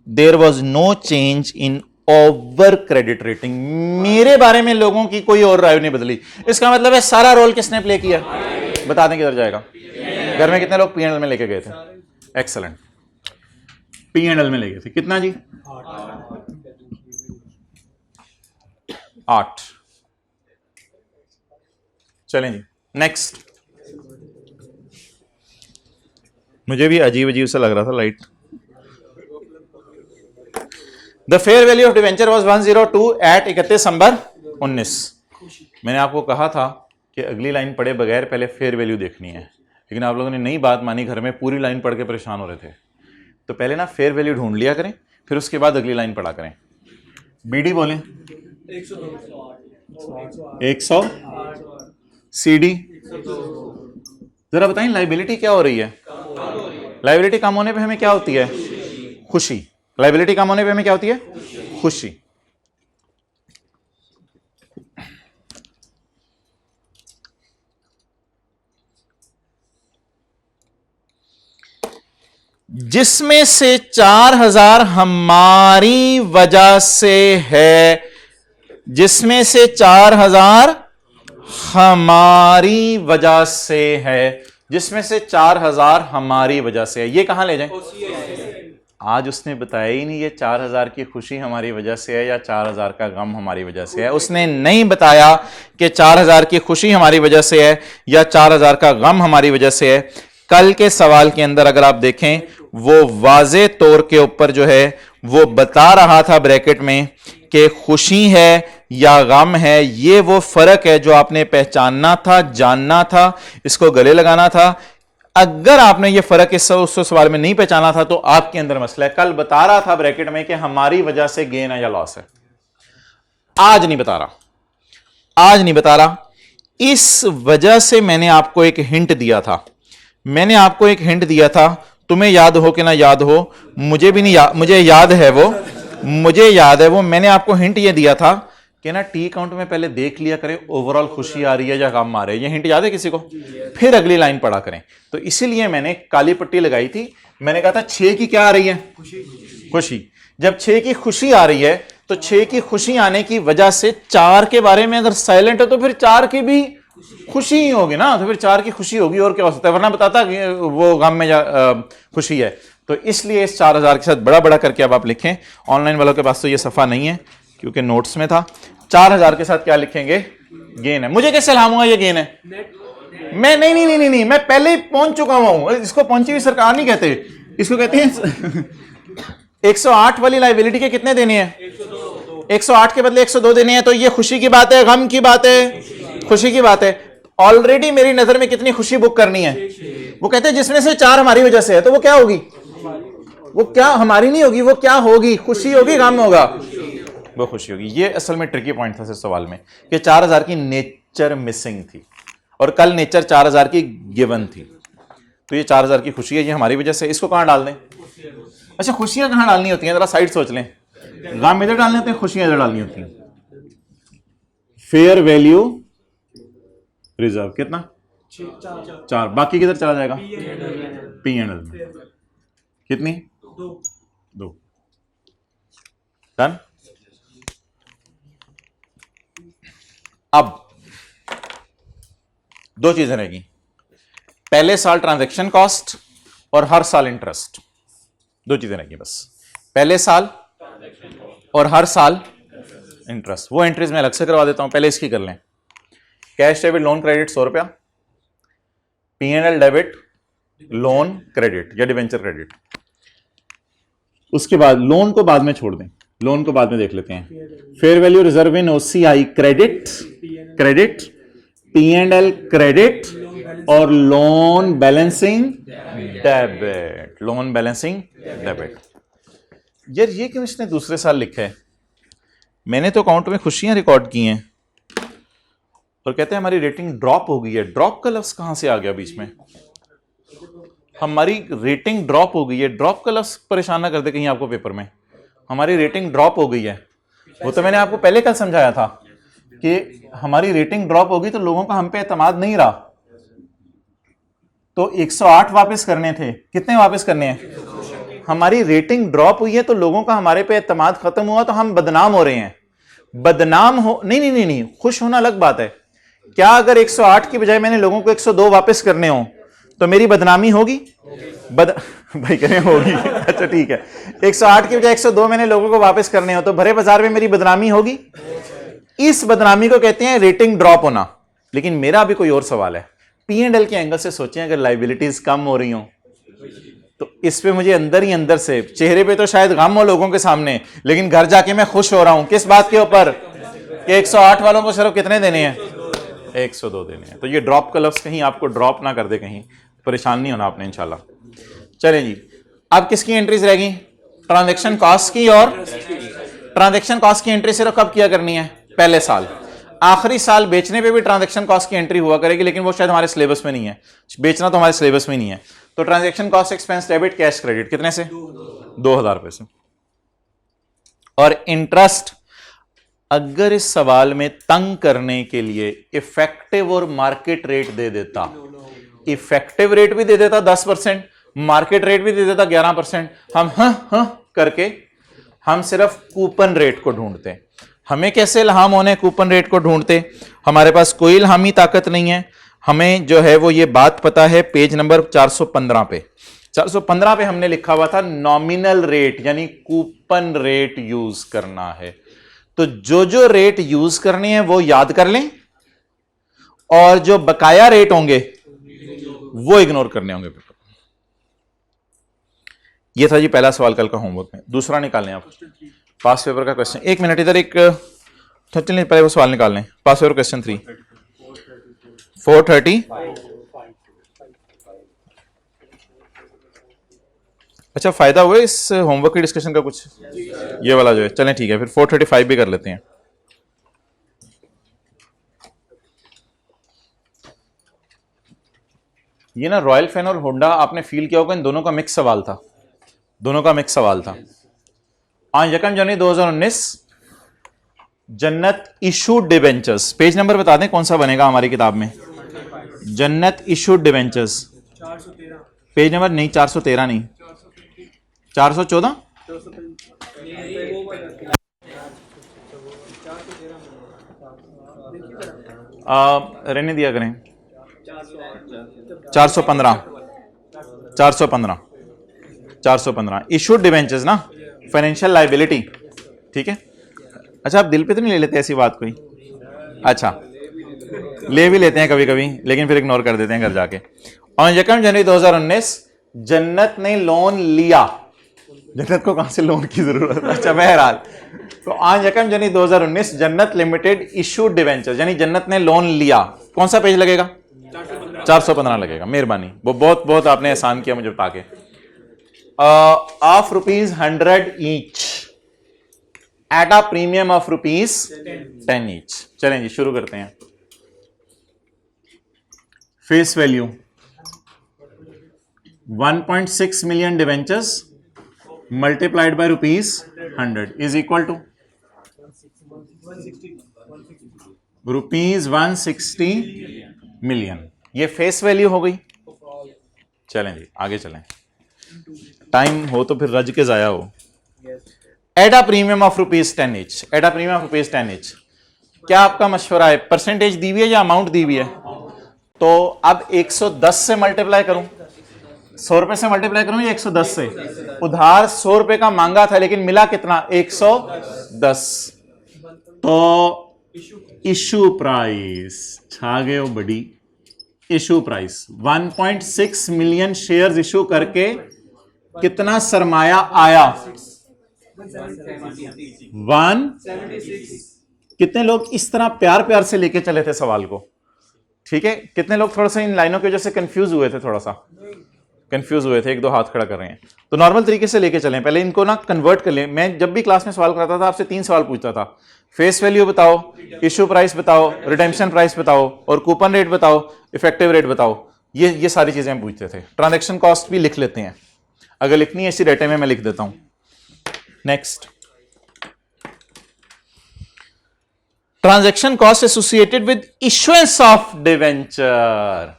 there was no change in our credit rating. मेरे बारे में लोगों की कोई और राय नहीं बदली। इसका मतलब है सारा रोल किसने प्ले किया? बता दें किधर जाएगा? घर में कितने लोग P&L में लेके गए थे? एक्सेलेंट, P&L में ले गए थे। कितना जी? 8। चलें जी नेक्स्ट। मुझे भी अजीब अजीब सा लग रहा था light. The fair value of debenture was 102 at 31 December 19। मैंने आपको कहा था कि अगली लाइन पढ़े बगैर पहले फेयर वैल्यू देखनी है, लेकिन आप लोगों ने नई बात मानी, घर में पूरी लाइन पढ़ के परेशान हो रहे थे। तो पहले ना फेयर वैल्यू ढूंढ लिया करें, फिर उसके बाद अगली लाइन पढ़ा करें। बीडी बोलें 100, सीडी जरा बताएं लाइबिलिटी क्या हो रही है? लाइबिलिटी कम होने पे हमें क्या होती है? खुशी। लाइबिलिटी कम होने पे हमें क्या होती है? खुशी। जिसमें से 4000 हमारी वजह से है, जिसमें से 4000 हमारी वजह से है, जिसमें से 4000 हमारी वजह से है। ये कहां ले जाएं? आज उसने बताया ही नहीं ये 4000 की खुशी हमारी वजह से है या 4000 का गम हमारी वजह से है। उसने नहीं बताया कि 4000 की खुशी हमारी वजह से है या 4000 का गम हमारी वजह से है। कल के सवाल के अंदर अगर आप देखें वो वाज़े तौर के ऊपर जो है वो बता रहा था ब्रैकेट में कि खुशी है या गम है। ये वो फर्क है जो आपने पहचानना था, जानना था, इसको गले लगाना था। अगर आपने ये फर्क इस सवाल में नहीं पहचाना था तो आपके अंदर मसला है। कल बता रहा था ब्रैकेट में कि हमारी वजह से गेन है या लॉस है, आज नहीं बता रहा, आज नहीं बता रहा। इस वजह से मैंने आपको एक हिंट दिया था, मैंने आपको एक हिंट दिया था। तुम्हें याद हो कि ना याद हो, मुझे भी नहीं याद, मुझे याद है वो, मुझे याद है वो। मैंने आपको हिंट ये दिया था कि ना टी काउंट में पहले देख लिया करें ओवरऑल खुशी आ रही है या गम आ रही है। ये हिंट याद है किसी को? फिर अगली लाइन पढ़ा करें। तो इसीलिए मैंने काली पट्टी लगाई थी। मैंने कहा था 6 की क्या आ रही है? खुशी। जब 6 की खुशी आ रही है तो 6 की खुशी आने की वजह से 4 के बारे में अगर साइलेंट है तो फिर 4 की भी खुशी ही होगी ना, तो फिर 4 की खुशी होगी और क्या हो सकता है, वरना बताता कि वो गम में खुशी है। तो इसलिए इस 4000 के साथ बड़ा बड़ा करके अब आप लिखें। ऑनलाइन वालों के पास तो ये सफ़ा नहीं है क्योंकि नोट्स में था। 4000 के साथ क्या लिखेंगे? गेन है। मुझे कैसे लाऊंगा ये गेन है? मैं नहीं, मैं पहले ही पहुंच चुका हूं। इसको पहुंची हुई सरकार नहीं कहते, इसको कहते हैं 108 वाली लाइबिलिटी के कितने देने हैं? 108 के बदले 102 देने हैं। तो ये खुशी की बात है, गम की बात है? खुशी की बात है। ऑलरेडी मेरी नजर में कितनी खुशी बुक करनी है? वो कहते हैं जिसमें से 4 हमारी वजह से है, तो वो क्या होगी? वो क्या हमारी नहीं होगी, वो क्या होगी? खुशी होगी, गम होगा? वो खुशी होगी। ये असल में ट्रिकी पॉइंट था इस सवाल में कि 4000 की नेचर मिसिंग थी और कल नेचर 4000 की गिवन थी। तो ये 4000 की खुशी है, ये हमारी वजह से। इसको कहां डाल दें? अच्छा, खुशियां कहां डालनी होती हैं? जरा साइड सोच लें। गम इधर डालने होते हैं, खुशियां इधर डालनी होती हैं। फेयर वैल्यू रिजर्व कितना? 4। बाकी किधर चला जाएगा? P&L में। कितनी? 2। डन। अब 2 चीजें रहेगी, पहले साल ट्रांजैक्शन कॉस्ट और हर साल इंटरेस्ट। 2 चीजें रहेगी बस, पहले साल और हर साल इंटरेस्ट। वो एंट्रीज मैं अलग से करवा देता हूं, पहले इसकी कर लें। कैश डेबिट लोन क्रेडिट 100 रुपया, P&L डेबिट लोन क्रेडिट या डिवेंचर क्रेडिट। उसके बाद लोन को बाद में छोड़ दें, लोन को बाद में देख लेते हैं। Fair value reserve in OCI credit, credit P&L credit और loan balancing debit, loan balancing debit. यार ये क्यों इसने दूसरे साल लिखा है? मैंने तो अकाउंट में खुशियां रिकॉर्ड की हैं और कहते हैं हमारी रेटिंग ड्रॉप हो गई है। ड्रॉप का लफ्ज कहां से आ गया बीच में? हमारी रेटिंग ड्रॉप हो गई है, ड्रॉप का लफ्ज परेशान ना कर दे कहीं आपको पेपर में। हमारी रेटिंग ड्रॉप हो गई है, वो तो मैंने आपको पहले कल समझाया था कि हमारी रेटिंग ड्रॉप होगी तो लोगों का हम पे एतमाद नहीं रहा, तो 108 वापस करने थे। कितने वापस करने हैं? हमारी रेटिंग ड्रॉप हुई है तो लोगों का हमारे पे एतमाद खत्म हुआ, तो हम बदनाम हो रहे हैं। बदनाम हो नहीं नहीं नहीं नहीं, खुश होना अलग बात है। क्या अगर 108 की बजाय मैंने लोगों को 102 वापस करने हो तो मेरी बदनामी होगी? भाई करें होगी। अच्छा ठीक है, 108 की बजाय 102 मैंने लोगों को वापस करने हो तो भरे बाजार में मेरी बदनामी होगी। इस बदनामी को कहते हैं रेटिंग ड्रॉप होना। लेकिन मेरा अभी कोई और सवाल है, P&L के एंगल से सोचें, अगर लाइबिलिटीज कम हो रही हो तो इस पे मुझे अंदर ही अंदर से, चेहरे पे तो शायद गम हो लोगों के सामने, लेकिन घर जाके मैं खुश हो रहा हूं। किस बात के ऊपर? कि 108 वालों को सिर्फ कितने देने हैं? 102 देने हैं। तो ये ड्रॉप का लफ्ज कहीं आपको ड्रॉप ना कर दे, कहीं परेशान नहीं होना आपने इंशाल्लाह। चलें जी, अब किसकी एंट्रीज रहेगी? ट्रांजैक्शन कॉस्ट की। और ट्रांजैक्शन कॉस्ट की एंट्री सिर्फ कब किया करनी है? पहले साल। आखिरी साल बेचने पे भी ट्रांजैक्शन कॉस्ट की एंट्री हुआ करेगी, लेकिन वो शायद हमारे सिलेबस में नहीं है, बेचना तो हमारे सिलेबस में नहीं है। तो transaction cost expense debit cash credit कितने से? 2000 रुपए से। और इंटरेस्ट, अगर इस सवाल में तंग करने के लिए इफेक्टिव और मार्केट रेट दे देता, इफेक्टिव रेट भी दे देता 10%, मार्केट रेट भी दे देता 11%, हम करके हम सिर्फ कूपन रेट को ढूंढते। हमें कैसे इल्हाम होने कूपन रेट को ढूंढते? हमारे पास कोई इल्हामी ताकत नहीं है। हमें जो है वो ये बात पता है, पेज नंबर 415 पे, 415 पे हमने लिखा हुआ था नॉमिनल रेट यानी कूपन रेट यूज करना है। तो जो जो रेट यूज करने हैं वो याद कर लें, और जो बकाया रेट होंगे वो इग्नोर करने होंगे पेपर। ये था जी पहला सवाल कल का होमवर्क में। दूसरा निकालें आप, पास पेपर का क्वेश्चन। 1 मिनट इधर, एक चलिए पहले वो सवाल निकाल लें। पास पेपर क्वेश्चन 3 430। अच्छा, फायदा हुआ इस होमवर्क की डिस्कशन का कुछ? ये वाला जो है, चलें ठीक है, फिर 435 भी कर लेते हैं। ये ना रॉयल फैन और होंडा आपने फील किया होगा, इन दोनों का मिक्स सवाल था, दोनों का मिक्स सवाल था। आज 1 जनवरी 2019 जन्नत इशूड डिबेंचर्स, पेज नंबर बता दें कौन सा बनेगा हमारी किताब में? जन्नत इशूड डिबेंचर्स, पेज नंबर नहीं 413 नहीं 414, रहने दिया करें। 415 इशूड डिबेंचर्स ना, फाइनेंशियल लाइबिलिटी, ठीक है। अच्छा, आप दिल पे तो नहीं ले लेते ऐसी बात कोई? अच्छा, ले भी लेते हैं कभी कभी, लेकिन फिर इग्नोर कर देते हैं घर जाके। और 1 जनवरी 2019 जन्नत ने लोन लिया। जन्नत को कहां से लोन की जरूरत है? अच्छा, बहरहाल, तो आज 1 जनवरी 2019 जन्नत लिमिटेड इशूड डिवेंचर, यानी जन्नत ने लोन लिया। कौन सा पेज लगेगा? 415 लगेगा। मेहरबानी, वो बहुत बहुत आपने एहसान किया मुझे बता के। Of ₹100 each at a premium of ₹10 each. चलें जी, शुरू करते हैं। Face value 1.6 million debentures multiplied by ₹100 is equal to ₹160 million. ये फेस वैल्यू हो गई। चलें जी आगे चलें, टाइम हो तो फिर रज के जाया हो। Eight a premium of ₹10 each, eight a premium of ₹10 each, क्या आपका मशवरा है? परसेंटेज दी हुई है या अमाउंट दी हुई है? तो अब 110 से मल्टीप्लाई करूं, 100 रुपए से मल्टीप्लाई करूं या 110 से? उधार 100 रुपए का मांगा था लेकिन मिला कितना? 110। तो इशू प्राइस छा गए हो बड़ी। Issue price 1.6 million shares issue करके कितना सरमाया आया? 176। कितने लोग इस तरह प्यार प्यार से लेके चले थे सवाल को? ठीक है, कितने लोग थोड़ा सा इन लाइनों की वजह से कंफ्यूज हुए थे? थोड़ा सा कंफ्यूज हुए थे, एक दो हाथ खड़ा कर रहे हैं। तो नॉर्मल तरीके से लेके चलें, पहले इनको ना कन्वर्ट कर लें। मैं जब भी क्लास में सवाल कराता था आपसे 3 सवाल पूछता था, फेस वैल्यू बताओ, इशू प्राइस बताओ, रिडेम्पशन प्राइस बताओ और कूपन रेट बताओ, इफेक्टिव रेट बताओ। ये सारी चीजें हम पूछते थे। ट्रांजैक्शन कॉस्ट भी लिख लेते हैं, अगर लिखनी है इसी डेटे में मैं लिख देता हूं। Next, transaction cost associated with issuance of debenture.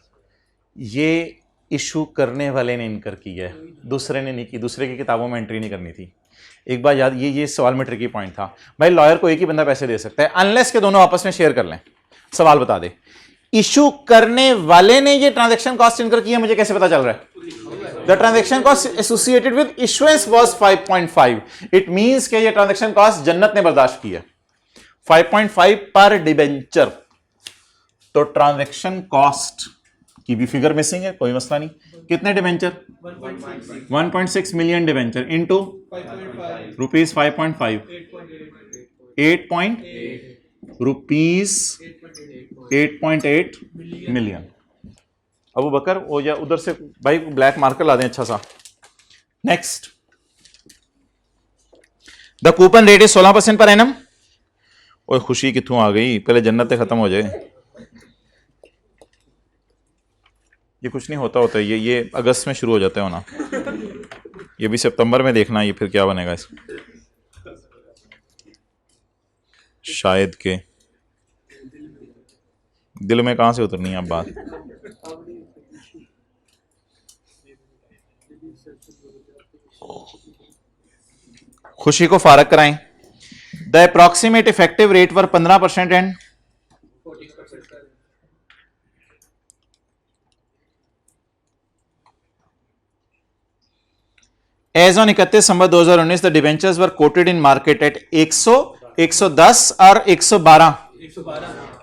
ये इशू करने वाले ने इनकर की है, दूसरे ने नहीं की। दूसरे की किताबों में एंट्री नहीं करनी थी। एक बार याद, ये सवाल में ट्रिकी पॉइंट था भाई। लॉयर को एक ही बंदा पैसे दे सकता है अनलेस के दोनों आपस में शेयर कर लें। सवाल बता दे, इशू करने वाले ने ये ट्रांजैक्शन कॉस्ट इनकर की है, मुझे कैसे पता चल रहा है? The transaction cost associated with issuance was 5.5। It means कि ये ट्रांजैक्शन कॉस्ट जन्नत ने बर्दाश्त की है 5.5 पर डिबेंचर। तो ट्रांजैक्शन कॉस्ट की भी फिगर मिसिंग है, कोई मसला नहीं। कितने debenture? 1.6 million debenture into ₹5.5 8.8 million. Abu Bakar वो या उधर से भाई ब्लैक मार्कर ला दें अच्छा सा। Next, the coupon rate is 16% per annum. ओए खुशी कितों आ गई, पहले जन्नत खत्म हो जाए। ये कुछ नहीं होता ये अगस्त में शुरू हो जाता है होना। ये भी सितंबर में देखना ये फिर क्या बनेगा इसका। शायद के दिल में कहां से उतरनी है अब बात। खुशी को फारग कराएं। द अप्रॉक्सीमेट इफेक्टिव रेट पर 15% and as on 31 December 2019 the debentures were quoted in market at 100, 110 और 112।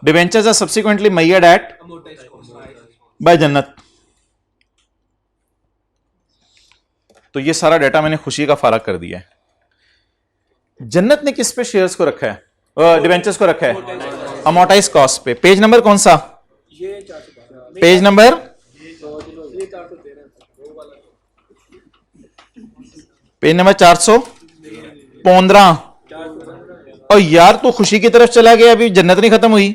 Debentures are subsequently measured at by जन्नत। तो ये सारा डाटा मैंने खुशी का फारग कर दिया है। जन्नत ने किस पे शेयर्स को रखा है, डिवेंचर्स को रखा है? अमोर्टाइज कॉस्ट पे। पेज नंबर कौन सा? Page number page number 415। और यार तू खुशी की तरफ चला गया, अभी जन्नत नहीं खत्म हुई।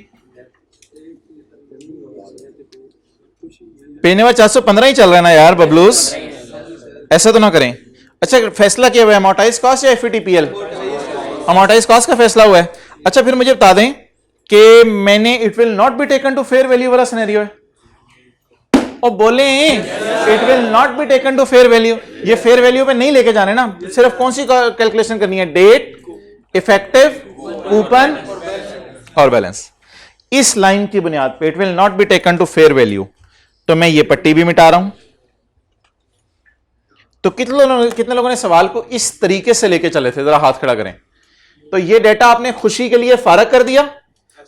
पेज नंबर 415 ही चल रहा है ना यार बबलूस, ऐसा तो ना करें। अच्छा फैसला किया हुआ है अमोर्टाइज कॉस्ट या एफईटीपीएल? अमोर्टाइज कॉस्ट का फैसला हुआ है। अच्छा फिर मुझे बता दें कि मैंने it will not be taken to fair value वाला सिनेरियो है। और बोले it will not be taken to fair value, ये फेयर वैल्यू पे नहीं लेके जाने ना, सिर्फ कौन सी कैलकुलेशन करनी है? डेट, इफेक्टिव, कूपन और बैलेंस। इस लाइन की बुनियाद पे it will not be taken to fair value, तो मैं ये पट्टी भी मिटा रहा हूं। तो कितने लोगों ने सवाल को इस तरीके से लेके चले थे? जरा हाथ खड़ा करें। तो ये डेटा आपने खुशी के लिए फारग कर दिया,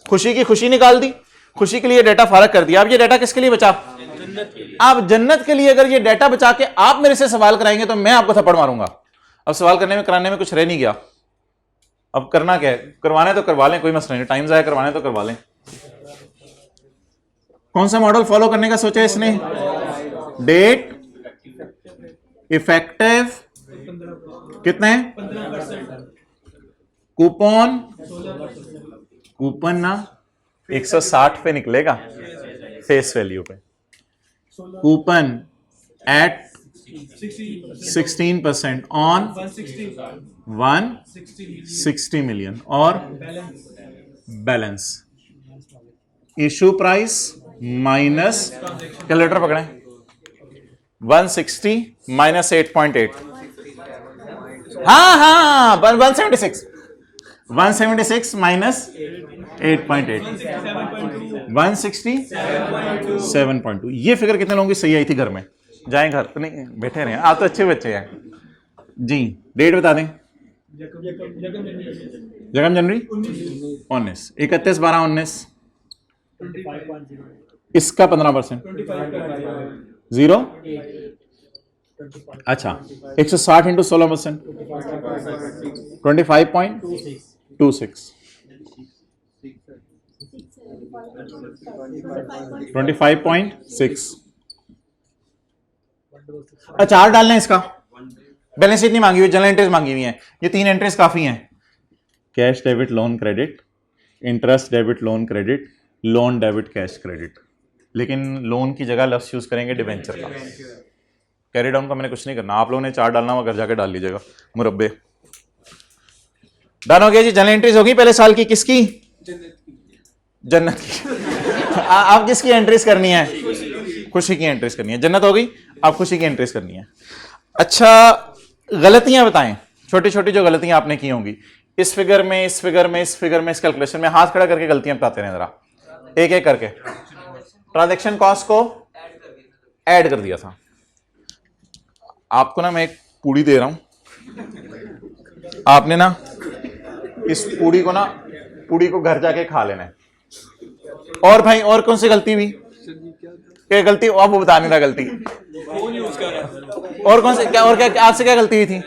खुशी की खुशी निकाल दी, खुशी के लिए डेटा फारग कर दिया। अब ये डेटा किसके लिए बचा? आप जन्नत के लिए। अगर ये डेटा बचा के आप मेरे से सवाल कराएंगे तो मैं आपको थप्पड़ मारूंगा। अब सवाल करने में कराने में कुछ रह नहीं गया। अब करना क्या है? करवाने तो करवा लें, कोई मसला नहीं। टाइम जाया करवाने तो करवा लें। कौन सा मॉडल फॉलो करने का सोचा इसने? डेट, इफेक्टिव कितने, कूपन, कूपन ना 160 पे निकलेगा फेस वैल्यू पे, कूपन एट 16% ऑन 160 मिलियन और balance issue price minus calculator पकड़ें 160 माइनस 8.8 हाँ 176 माइनस 8.8 167.2 ये फिगर कितने लोगों की सही आई थी घर में जाएं घर तो नहीं बैठे रहे आप तो अच्छे बच्चे हैं जी डेट बता दें जगम जनवरी 19 31/12/19 इसका 15% 0 अच्छा 160 इंटू 16% 25.26 25.6 अच्छा 8 डालना है इसका बैलेंस शीट नहीं मांगी हुई जनरल एंट्रीज मांगी हुई है ये 3 एंट्रीज काफी हैं cash debit loan credit interest debit loan credit loan debit cash credit लेकिन लोन की जगह लफ्ज यूज करेंगे डिबेंचर का कैरी डाउन का मैंने कुछ नहीं करना आप लोगों ने 4 डालना हुआ घर जाके डाल लीजिएगा मुरब्बे डन हो गया जी जनरल एंट्रीज होगी पहले साल की किसकी जन्नत की आप किसकी एंट्रीज करनी है खुशी की एंट्रीज करनी है जन्नत हो गई आप खुशी की एंट्रीज करनी है अच्छा गलतियां बताएं छोटी छोटी जो गलतियां आपने की होंगी इस फिगर में इस फिगर में इस फिगर में इस कैलकुलेशन में हाथ खड़ा करके गलतियां बताते रहे जरा एक एक करके ट्रांजैक्शन कॉस्ट को ऐड कर दिया था आपको ना मैं एक पूड़ी दे रहा हूं आपने ना इस पूड़ी को घर जाके खा लेना है और भाई और कौन सी गलती हुई क्या गलती अब वो बता नहीं रहा गलती और कौन से क्या और क्या आपसे क्या गलती हुई थी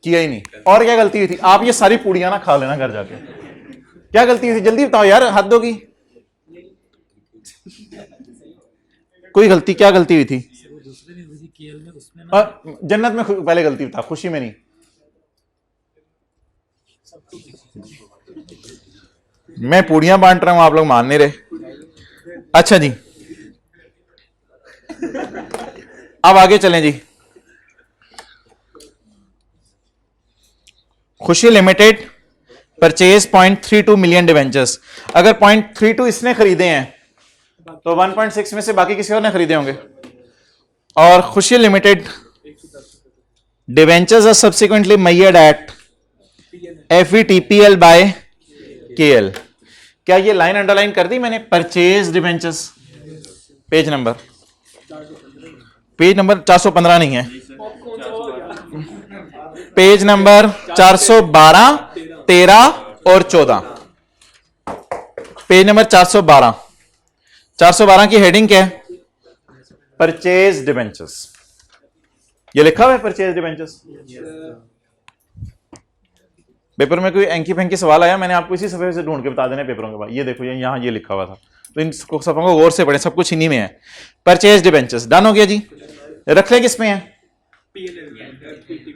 किया ही नहीं और क्या गलती हुई थी आप ये सारी पूड़ियां ना खा लेना घर जाके क्या गलती हुई थी जल्दी बताओ यार हद होगी कोई गलती क्या गलती हुई थी और जन्नत में पहले गलती था खुशी में नहीं मैं पूड़ियां बांट रहा हूं आप लोग मान नहीं रहे अच्छा जी अब आगे चलें जी खुशी लिमिटेड परचेज 0.32 मिलियन डिवेंचर्स अगर 0.32 इसने खरीदे हैं तो 1.6 में से बाकी किसी और ने खरीदे होंगे और Khushi limited debentures are subsequently measured at FVTPL by KL क्या ये लाइन अंडरलाइन कर दी मैंने परचेज डिवेंचर्स पेज नंबर 415 नहीं है पेज नंबर 412 13 और 14 पेज नंबर 412 की हेडिंग क्या है परचेज डिवेंचर्स ये लिखा हुआ है परचेज डिवेंचर्स पेपर में कोई एंकी फेंकी सवाल आया मैंने आपको इसी सफे से ढूंढ के बता देना पेपरों के बाद ये देखो यहां ये लिखा हुआ था तो इन सफों को गौर से पढ़ें सब कुछ इन्हीं में है परचेज डिवेंचर्स डन हो गया जी रख ले किस पे है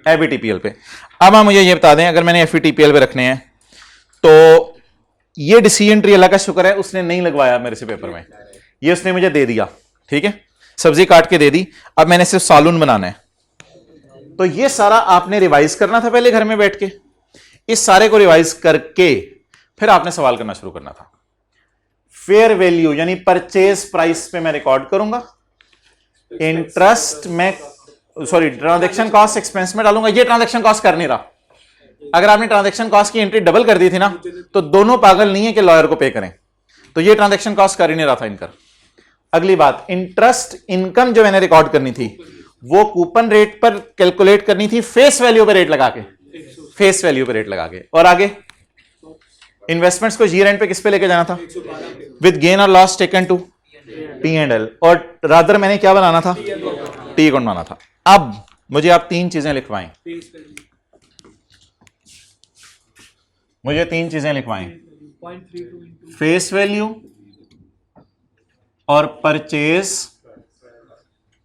FVTPL पे अब आप मुझे ये बता दें अगर मैंने FVTPL पे रखने हैं तो ये डिसीजन ट्री अल्लाह का शुक्र है उसने नहीं लगवाया मेरे से पेपर में ये उसने मुझे दे दिया ठीक है सब्जी काट के दे दी अब मैंने सिर्फ सालून बनाना है तो ये सारा आपने रिवाइज करना था पहले घर में बैठ के इस सारे को रिवाइज करके फिर आपने सवाल करना शुरू करना था फेयर वैल्यू यानी परचेज प्राइस पे मैं रिकॉर्ड करूंगा इंटरेस्ट में ट्रांजैक्शन कॉस्ट एक्सपेंस में डालूंगा ये ट्रांजैक्शन कॉस्ट कर नहीं रहा अगर आपने ट्रांजैक्शन कॉस्ट की एंट्री डबल कर दी थी ना तो दोनों पागल नहीं है कि लॉयर को पे करें तो ये ट्रांजैक्शन कॉस्ट कर ही नहीं रहा था इनका अगली बात इंटरेस्ट इनकम जो मैंने रिकॉर्ड करनी थी वो कूपन रेट पर कैलकुलेट करनी थी फेस वैल्यू पे रेट लगा के और आगे इन्वेस्टमेंट्स को ईयर एंड पे किस पे लेके जाना था विद गेन और लॉस टेकन टू P&L और रादर मैंने क्या बनाना था टी अकाउंट बनाना था अब मुझे आप 3 चीजें लिखवाएं फेस वैल्यू और परचेज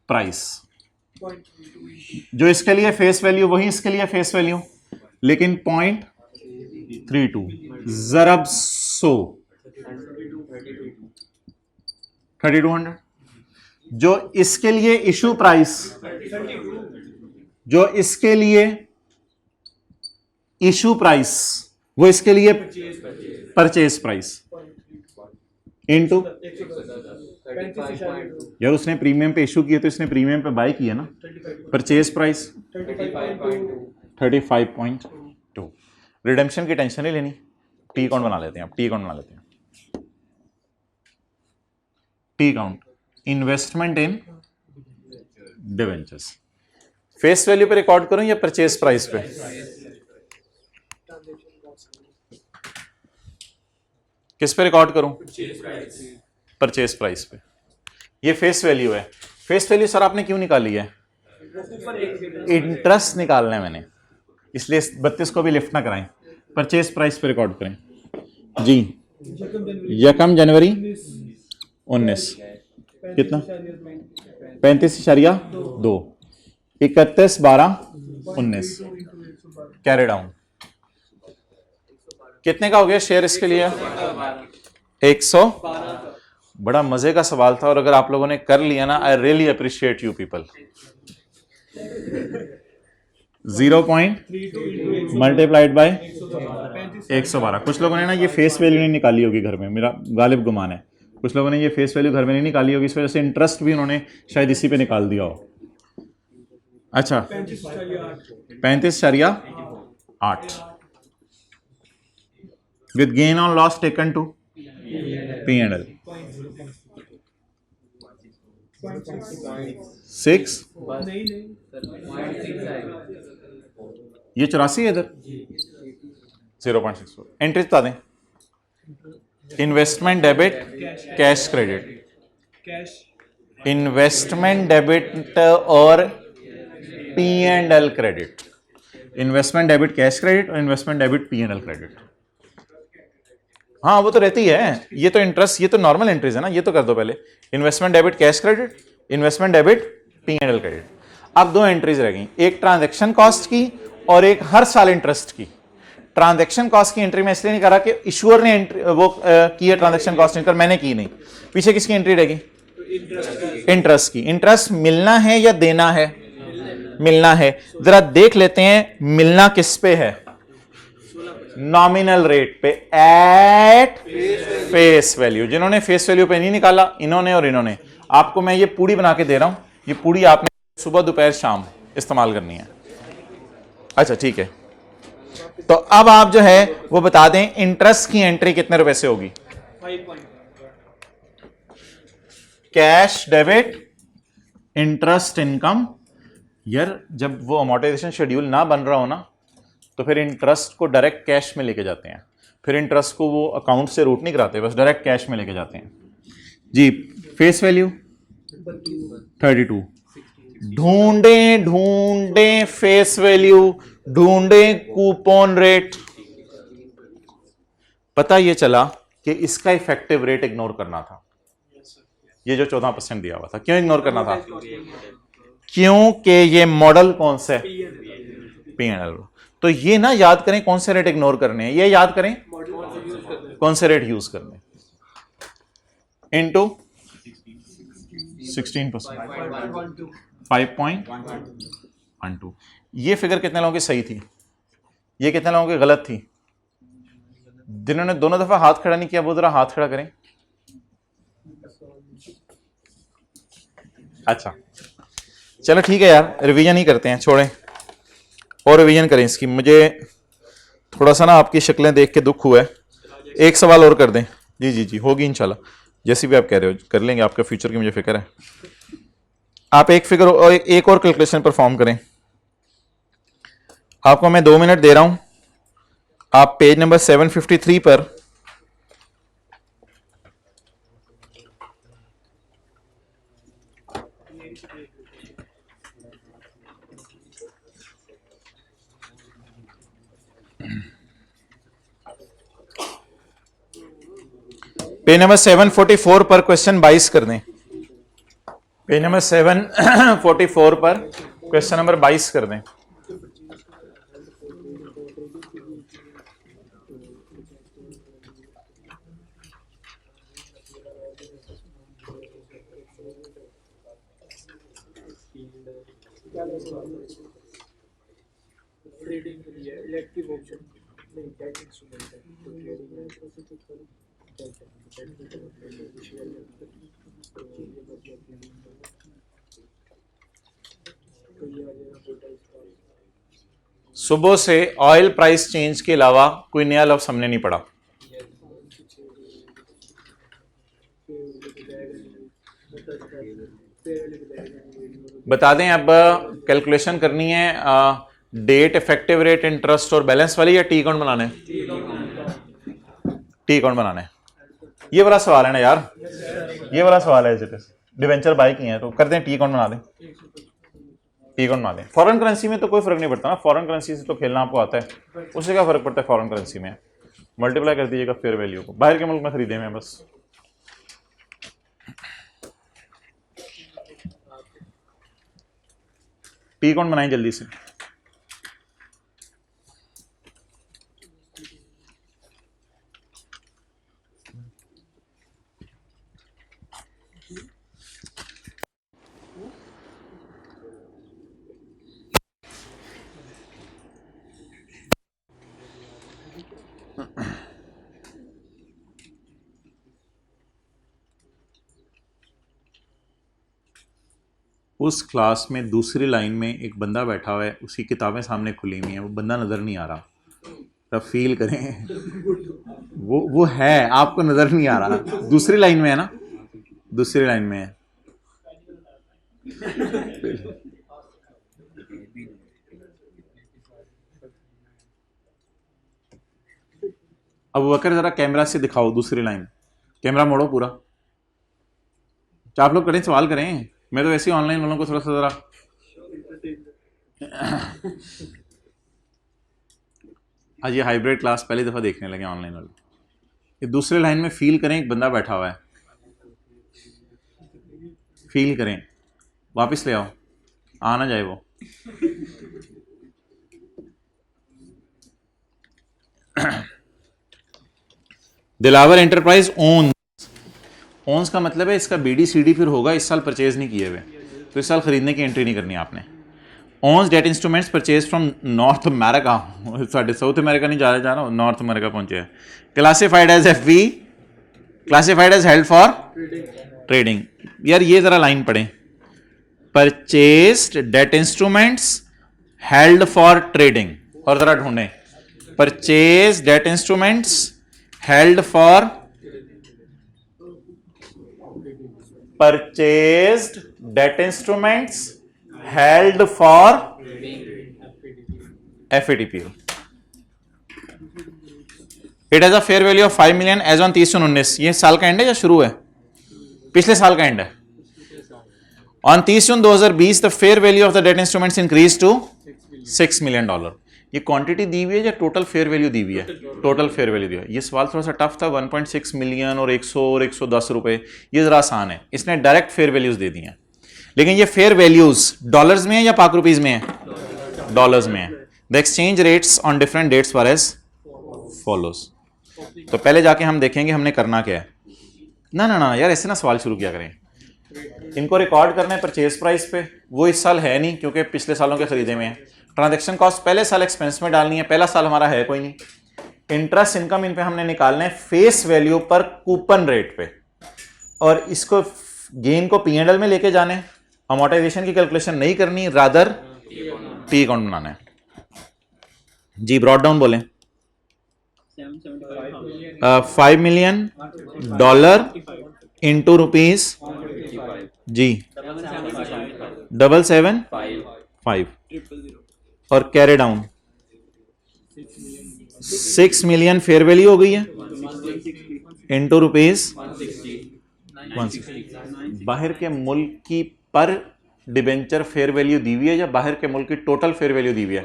प्राइस जो इसके लिए फेस वैल्यू वही इसके लिए फेस वैल्यू लेकिन 0.32 जरब 100 3200 जो इसके लिए इशू प्राइस, जो इसके लिए इशू प्राइस, वो इसके लिए परचेज प्राइस इनटू, यार उसने प्रीमियम पे इशू किया तो इसने प्रीमियम पे बाय किया ना, परचेज प्राइस 35.2। रिडेम्पशन की टेंशन नहीं लेनी, टी अकाउंट बना लेते हैं, टी अकाउंट बना लेते हैं। टी अकाउंट, इन्वेस्टमेंट इन डिवेंचर्स, फेस वैल्यू पे रिकॉर्ड करूं या परचेज प्राइस पे? किस पे रिकॉर्ड करूं? परचेज प्राइस पे। ये फेस वैल्यू है। फेस वैल्यू सर आपने क्यों निकाली है? इंटरेस्ट निकालना है मैंने, इसलिए 32 को भी लिफ्ट ना कराएं, परचेज प्राइस पे रिकॉर्ड करें जी। यकम जनवरी 19 कितना? 35.2, 31/12/19 कैरी डाउन। कितने का हो गया शेयर इसके लिए? 100। बड़ा मजे का सवाल था और अगर आप लोगों ने कर लिया ना, I really appreciate you people. 0. Multiplied by 112। कुछ लोगों ने ना ये फेस वैल्यू नहीं निकाली होगी घर में, मेरा गालिब गुमान है। कुछ लोगों ने ये फेस वैल्यू घर में नहीं निकाली होगी, इस वजह से इंटरेस्ट भी उन्होंने शायद इसी पे निकाल दिया हो। अच्छा 35.8 with gain on loss taken to P&L 6। ये 84 है इधर 0.64। एंट्री बता दें, investment debit, cash credit, investment debit और P&L credit, investment debit cash credit और इन्वेस्टमेंट डेबिट P&L क्रेडिट। हाँ वो तो रहती है, ये तो इंटरेस्ट, ये तो नॉर्मल एंट्रीज है ना, ये तो कर दो पहले। Investment debit cash credit, investment debit P&L credit. अब दो एंट्रीज रह गई, एक ट्रांजैक्शन कॉस्ट की और एक हर साल इंटरेस्ट की। ट्रांजैक्शन कॉस्ट की एंट्री में इसलिए नहीं करा कि इशूअर ने एंट्री वो की है, ट्रांजैक्शन कॉस्ट नहीं कर, मैंने की नहीं। पीछे किसकी एंट्री रहेगी? इंटरेस्ट की। इंटरेस्ट मिलना है या देना है? मिलना है। जरा देख लेते हैं मिलना किस पे है? नॉमिनल रेट पे, एट फेस वैल्यू। जिन्होंने फेस वैल्यू पे नहीं निकाला, इन्होंने और इन्होंने। आपको मैं ये पूड़ी बना के दे रहा हूं, ये पूड़ी आपने सुबह दोपहर शाम इस्तेमाल करनी है। अच्छा ठीक है, तो अब आप जो है वो बता दें इंटरेस्ट की एंट्री कितने रुपए से होगी? Cash debit interest income. यार जब वो अमोर्टाइजेशन शेड्यूल ना बन रहा हो ना, तो फिर इंटरेस्ट को डायरेक्ट कैश में लेके जाते हैं, फिर इंटरेस्ट को वो अकाउंट से रूट नहीं कराते, बस डायरेक्ट कैश में लेके जाते हैं जी। Face value 32। ढूंढे फेस वैल्यू, ढूंढे कूपन रेट। पता ये चला कि इसका इफेक्टिव रेट इग्नोर करना था, ये जो 14% दिया हुआ था। क्यों इग्नोर करना था? क्योंकि ये मॉडल कौन सा है? P&L। तो ये ना याद करें कौन से रेट इग्नोर करने हैं, ये याद करें कौन से रेट यूज करने इनटू 16%, 5.12। ये फिगर कितने लोगों की सही थी, ये कितने लोगों की गलत थी? जिन्होंने दोनों दफा हाथ खड़ा नहीं किया वो जरा हाथ खड़ा करें। अच्छा चलो ठीक है यार, रिवीजन ही करते हैं, छोड़ें और रिवीजन करें इसकी। मुझे थोड़ा सा ना आपकी शक्लें देख के दुख हुआ है। एक सवाल और कर दें। जी जी जी होगी इंशाल्लाह, जैसी भी आप कह रहे हो कर लेंगे, आपके फ्यूचर की मुझे फिक्र है। आप एक फिगर और एक और कैलकुलेशन परफॉर्म करें। आपको मैं 2 मिनट दे रहा हूं, आप पेज नंबर 753 पर पेज नंबर 744 पर क्वेश्चन 22 कर दें। पेज नंबर 744 पर क्वेश्चन नंबर 22 कर दें। सुबह से ऑयल प्राइस चेंज के अलावा कोई नया लफ्ज हमने नहीं पढ़ा। बता दें अब कैलकुलेशन करनी है डेट, इफेक्टिव रेट, इंटरेस्ट और बैलेंस वाली, या टी अकाउंट बनाने? टी अकाउंट बनाने। ये वाला सवाल है ना यार, ये वाला सवाल है। डिवेंचर बाय किए हैं तो कर दें टी अकाउंट बना दें, टी अकाउंट बना दें। फॉरेन करेंसी में तो कोई फर्क नहीं पड़ता ना, फॉरेन करेंसी से तो खेलना आपको आता है, उससे क्या फर्क पड़ता है? फॉरेन करेंसी में मल्टीप्लाई कर दीजिएगा फेयर वैल्यू को, बाहर के मुल्क में खरीदे में बस। टी अकाउंट बनाएं जल्दी से। उस क्लास में दूसरी लाइन में एक बंदा बैठा हुआ है, उसकी किताबें सामने खुली हुई हैं, वो बंदा नज़र नहीं आ रहा। तब फील करें वो है, आपको नज़र नहीं आ रहा। दूसरी लाइन में है ना, दूसरी लाइन में है। अब वकर जरा कैमरा से दिखाओ दूसरी लाइन, कैमरा मोड़ो पूरा। आप लोग करें, सवाल करें। मैं तो वैसे ही ऑनलाइन वालों को थोड़ा सा जरा आज ये हाइब्रिड क्लास पहली दफा देखने लगे ऑनलाइन वाले। ये दूसरे लाइन में फील करें, एक बंदा बैठा हुआ है, फील करें, वापस ले आओ, आ ना जाए वो। दिलावर एंटरप्राइज ओन्स का मतलब है इसका BD/CD फिर होगा, इस साल परचेज नहीं किए हुए, तो इस साल खरीदने की एंट्री नहीं करनी आपने। Owns debt instruments purchase from North America, साढ़े साउथ अमेरिका नहीं जा रहा, नॉर्थ अमेरिका पहुंचे हैं। Classified as FV, classified as held for trading. यार ये जरा लाइन पढ़ें, purchased debt instruments held for trading, और जरा ढूंढें purchase debt instruments held for, purchased debt instruments held for FATPL. It has a fair value of 5 million as on 30/6/19। ये साल का एंड है या शुरू है? पिछले साल का एंड है। On 30/6/2020 the fair value of the debt instruments increased to $6 million। ये क्वांटिटी दी हुई है या टोटल फेयर वैल्यू दी हुई है? टोटल फेयर वैल्यू दी है। ये सवाल थोड़ा सा टफ था, 1.6 मिलियन और 100 और 110 रुपए, ये जरा आसान है, इसने डायरेक्ट फेयर वैल्यूज दे दी हैं। लेकिन ये फेयर वैल्यूज डॉलर्स में है या पाक रुपीज में है? डॉलर्स में है। The exchange rates on different dates were as follows. तो पहले जाके हम देखेंगे हमने करना क्या है। ना ना ना यार, ऐसे ना सवाल शुरू किया करें, इनको रिकॉर्ड करना है परचेज प्राइस पे, वो इस साल है नहीं क्योंकि पिछले सालों के खरीदे में है। ट्रांजैक्शन कॉस्ट पहले साल एक्सपेंस में डालनी है, पहला साल हमारा है कोई नहीं। इंटरेस्ट इनकम इन पे हमने निकालना है फेस वैल्यू पर कूपन रेट पे, और इसको गेन को P&L में लेके जाने। अमोर्टाइजेशन की कैलकुलेशन नहीं करनी, रादर टी अकाउंट बनाना है। जी ब्रॉड डाउन बोलें। 5 मिलियन डॉलर इंटू रुपीज, जी 775, और carry down 6 million fair value हो गई है इंटू रुपीज 160। बाहर के मुल्क की पर डिबेंचर फेयर वैल्यू दी हुई है या बाहर के मुल्क की टोटल फेयर वैल्यू दी हुई है?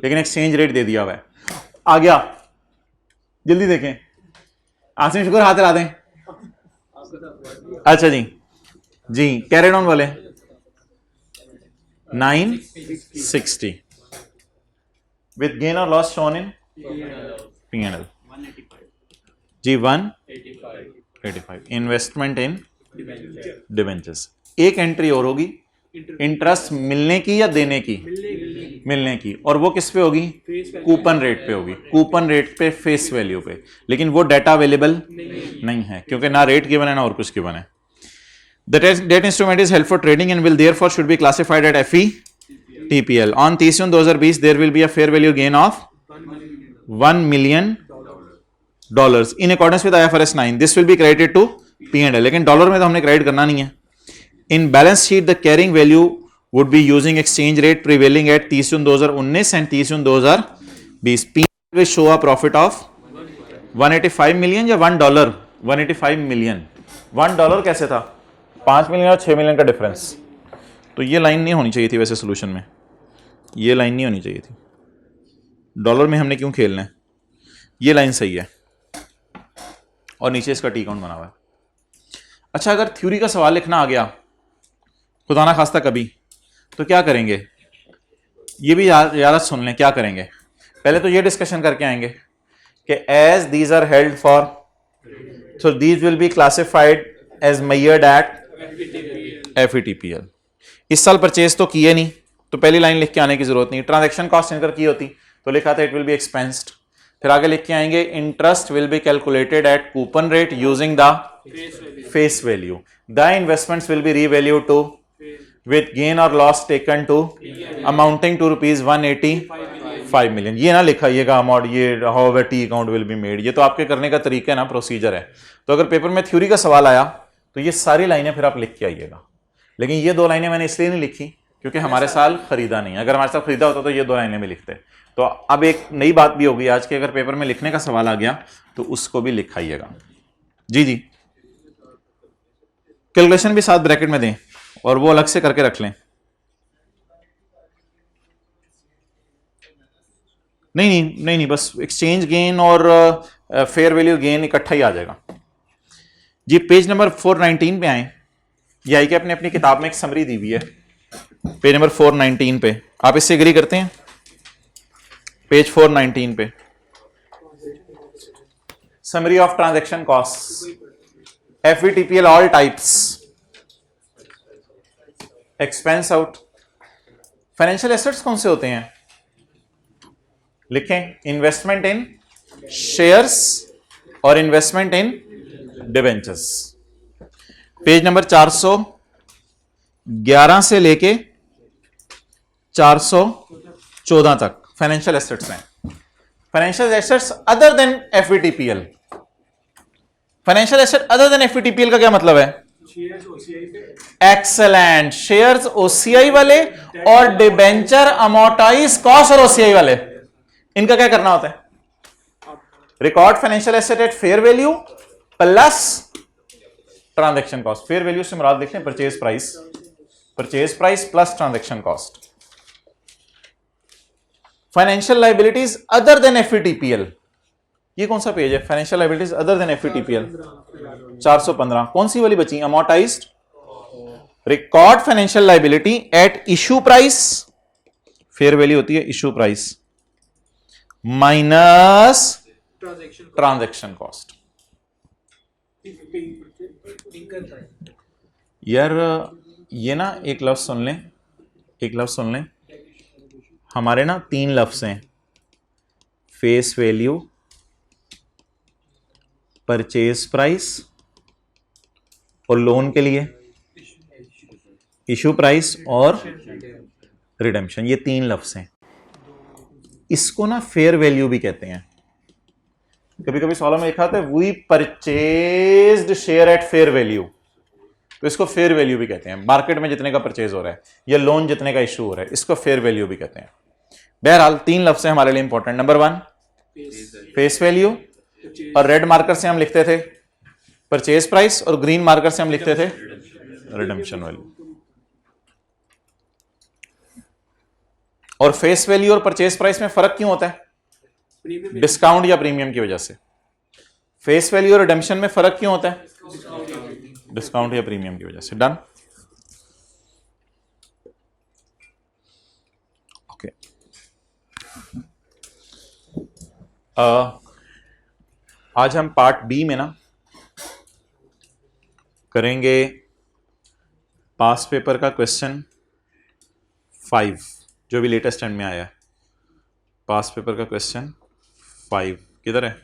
लेकिन एक्सचेंज रेट दे दिया हुआ है। आ गया, जल्दी देखें। आसिम शुक्र हाथ हिला दें। अच्छा जी, जी कैरी डाउन वाले 960 with gain or loss shown in P&L। जी 185 इन्वेस्टमेंट इन डिबेंचर्स। एक एंट्री और होगी इंटरेस्ट मिलने की या देने की? मिलने की, और वो किस पे होगी? कूपन रेट पे होगी, कूपन रेट पे, फेस वैल्यू पे। लेकिन वो डाटा अवेलेबल नहीं है क्योंकि ना रेट गिवन है ना और कुछ गिवन है। The debt instrument is held for trading and will therefore should be classified at FVTPL. On 30 June 2020 there will be a fair value gain of $1 million in accordance with IFRS 9. This will be credited to P&L. लेकिन dollar में तो हमने credit करना नहीं है। In balance sheet the carrying value would be using exchange rate prevailing at 30 June 2019 and 30 June 2020. P&L will show a profit of 185 million या $1? 185 million। $1 कैसे था? 5 मिलियन और 6 मिलियन का डिफरेंस। तो ये लाइन नहीं होनी चाहिए थी वैसे सोल्यूशन में, ये लाइन नहीं होनी चाहिए थी। डॉलर में हमने क्यों खेलना है? ये लाइन सही है और नीचे इसका टी काउंट बना हुआ है। अच्छा, अगर थ्योरी का सवाल लिखना आ गया खुदा ना खास्ता कभी, तो क्या करेंगे? ये भी याद सुन लें क्या करेंगे। पहले तो ये डिस्कशन करके आएंगे कि as these are held for, so these will be classified as measured at FVTPL। इस साल परचेज तो किए नहीं, तो पहली लाइन लिख के आने की जरूरत नहीं। ट्रांजैक्शन कॉस्ट इनकर की होती तो लिखा था इट विल बी एक्सपेंस्ड। फिर आगे लिख के आएंगे interest will be calculated at coupon rate using the face value. The investments will be revalued to with gain और loss taken to amounting to ₹185 million. ये ना लिखाइएगा अमाउंट, ये how T account will be made. ये तो आपके करने का तरीका है ना, प्रोसीजर है। तो अगर पेपर में थ्योरी का सवाल आया तो ये सारी लाइनें फिर आप लिख के आइएगा। लेकिन ये 2 लाइनें मैंने इसलिए नहीं लिखी क्योंकि हमारे साल खरीदा नहीं। अगर हमारे साथ खरीदा होता तो ये 2 लाइनें भी लिखते। तो अब एक नई बात भी होगी आज के, अगर पेपर में लिखने का सवाल आ गया तो उसको भी लिखाइएगा। जी जी, कैलकुलेशन भी साथ ब्रैकेट में दें और वो अलग से करके रख लें। नहीं, बस एक्सचेंज गेन और फेयर वैल्यू गेन इकट्ठा ही आ जाएगा। जी, पेज नंबर 419 पे आए। ये आई कि आपने अपनी किताब में एक समरी दी हुई है पेज नंबर 419 पे। आप इससे एग्री करते हैं? पेज 419 पे summary of transaction cost, FVTPL all types, expense out. Financial assets कौन से होते हैं? लिखें, इन्वेस्टमेंट इन शेयर्स और investment in debentures. Page number 411 से लेके 414 तक फाइनेंशियल एसेट्स हैं। Financial assets other than FVTPL। Financial asset other than FVTPL का क्या मतलब है? एक्सेलेंट। शेयर्स OCI वाले और डिबेंचर अमोर्टाइज कॉस्ट और OCI वाले, इनका क्या करना होता है? Record financial asset at fair value plus transaction cost. Fair value से मुराद लिखें purchase price plus transaction cost. Financial liabilities other than FVTPL, ये कौन सा पेज है? Financial liabilities other than FVTPL 415। कौन सी वाली बची? Amortised. Record financial liability at issue price, fair value होती है issue price minus transaction cost. यार ये ना एक लफ्ज सुन लें, हमारे ना 3 लफ्ज हैं, फेस वैल्यू, परचेज प्राइस और लोन के लिए इशू प्राइस और रिडेम्पशन। ये 3 लफ्ज हैं। इसको ना फेयर वैल्यू भी कहते हैं। कभी कभी सवालों में लिखा था we purchased share at fair value, तो इसको फेयर वैल्यू भी कहते हैं। मार्केट में जितने का परचेज हो रहा है या लोन जितने का इशू हो रहा है, इसको फेयर वैल्यू भी कहते हैं। बहरहाल 3 लफ्ज हैं हमारे लिए इंपॉर्टेंट। नंबर 1 फेस वैल्यू, और रेड मार्कर से हम लिखते थे परचेज प्राइस और ग्रीन मार्कर से हम लिखते थे रिडेम्पशन वैल्यू। और फेस वैल्यू और परचेज प्राइस में फर्क क्यों होता है? डिस्काउंट या प्रीमियम की वजह से। फेस वैल्यू और रिडेम्पशन में फर्क क्यों होता है? डिस्काउंट या प्रीमियम की वजह से। डन। ओके, आज हम पार्ट बी में ना करेंगे पास पेपर का क्वेश्चन 5, जो भी लेटेस्ट टाइम में आया है। पास पेपर का क्वेश्चन 5 किधर है?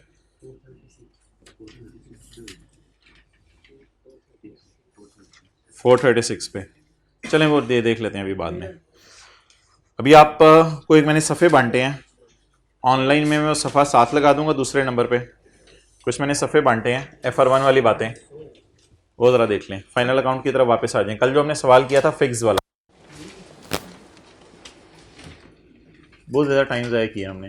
फोर 36 पे। चलें वो देख लेते हैं अभी बाद में। अभी आप को एक मैंने सफ़े बांटे हैं ऑनलाइन में, मैं वो सफ़ा 7 लगा दूंगा दूसरे नंबर पे। कुछ मैंने सफ़े बांटे हैं FR1 वाली बातें, वो ज़रा देख लें। फाइनल अकाउंट की तरफ वापस आ जाएं। कल जो हमने सवाल किया था फिक्स वाला, बहुत ज़्यादा टाइम ज़ाया किया हमने,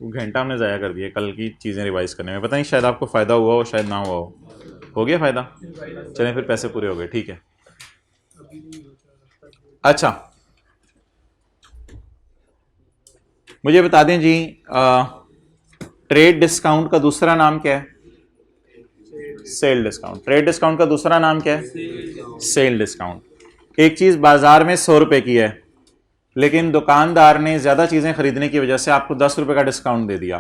घंटा हमने ज़ाया कर दिया कल की चीज़ें रिवाइज़ करने में। पता नहीं शायद आपको फ़ायदा हुआ हो, शायद ना हुआ हो गया फ़ायदा? चलें फिर पैसे पूरे हो गए, ठीक है। अच्छा मुझे बता दें जी, ट्रेड डिस्काउंट का दूसरा नाम क्या है? Sale discount. ट्रेड डिस्काउंट का दूसरा नाम क्या है? Sale discount. एक चीज बाजार में 100 रुपए की है, लेकिन दुकानदार ने ज्यादा चीजें खरीदने की वजह से आपको 10 रुपए का डिस्काउंट दे दिया,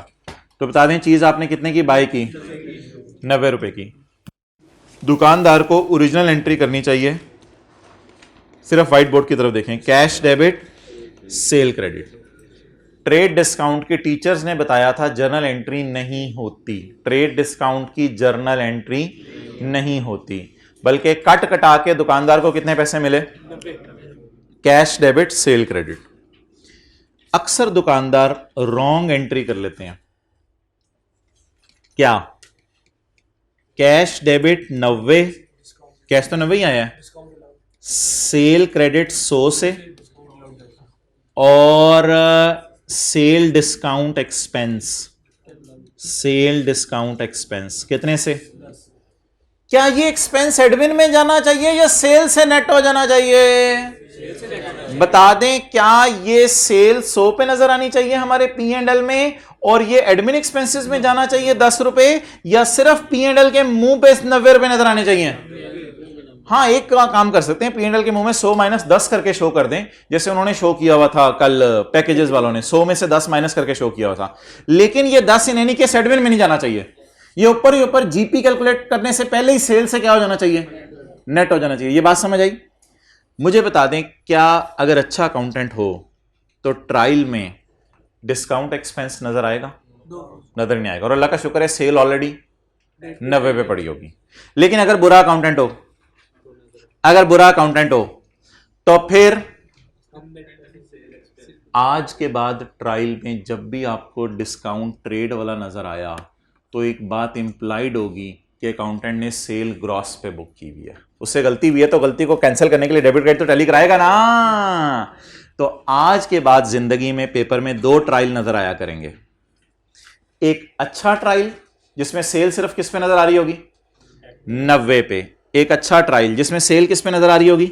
तो बता दें चीज आपने कितने की बाय की? 90 रुपए की। दुकानदार को ओरिजिनल एंट्री करनी चाहिए, सिर्फ व्हाइट बोर्ड की तरफ देखें, cash debit cell credit. Trade discount के टीचर्स ने बताया था जर्नल एंट्री नहीं होती, ट्रेड डिस्काउंट की जर्नल एंट्री नहीं होती, बल्कि कट कटा के दुकानदार को कितने पैसे मिले? Cash debit cell credit. अक्सर दुकानदार रॉन्ग एंट्री कर लेते हैं। क्या? कैश डेबिट 90, कैश तो 90 ही आया है, सेल क्रेडिट 100 से, और sale discount expense, sale discount expense कितने से? क्या ये एक्सपेंस एडमिन में जाना चाहिए या सेल से नेट हो जाना चाहिए? बता दें, क्या ये सेल 100 पे नजर आनी चाहिए हमारे P&L में, और ये एडमिन एक्सपेंसेस में जाना चाहिए 10 रुपए, या सिर्फ P&L के मुंह पे 90 रुपए नजर आने चाहिए? हाँ, एक काम कर सकते हैं, P&L के मुंह में 100 माइनस 10 करके शो कर दें, जैसे उन्होंने शो किया हुआ था कल पैकेजेस वालों ने, 100 में से 10 माइनस करके शो किया हुआ था। लेकिन ये 10 इन एनी केस एडमिन में नहीं जाना चाहिए, ये ऊपर ही ऊपर जीपी कैलकुलेट करने से पहले ही सेल से क्या हो जाना चाहिए? नेट हो जाना चाहिए। ये बात समझ आई? मुझे बता दें, क्या अगर अच्छा अकाउंटेंट हो तो ट्रायल में डिस्काउंट एक्सपेंस नजर आएगा? नजर नहीं आएगा। और अल्लाह का शुक्र है सेल ऑलरेडी 90 पे पड़ी होगी। लेकिन अगर बुरा अकाउंटेंट हो, अगर बुरा अकाउंटेंट हो तो फिर आज के बाद ट्रायल में जब भी आपको डिस्काउंट ट्रेड वाला नजर आया तो एक बात इंप्लाइड होगी कि अकाउंटेंट ने सेल ग्रॉस पे बुक की हुई है, उससे गलती हुई है तो गलती को कैंसिल करने के लिए डेबिट क्रेडिट तो टैली कराएगा ना। तो आज के बाद जिंदगी में पेपर में 2 ट्रायल नजर आया करेंगे, एक अच्छा ट्रायल जिसमें सेल सिर्फ किस पे नजर आ रही होगी? 90 पे। एक अच्छा ट्रायल जिसमें सेल किस पे नजर आ रही होगी?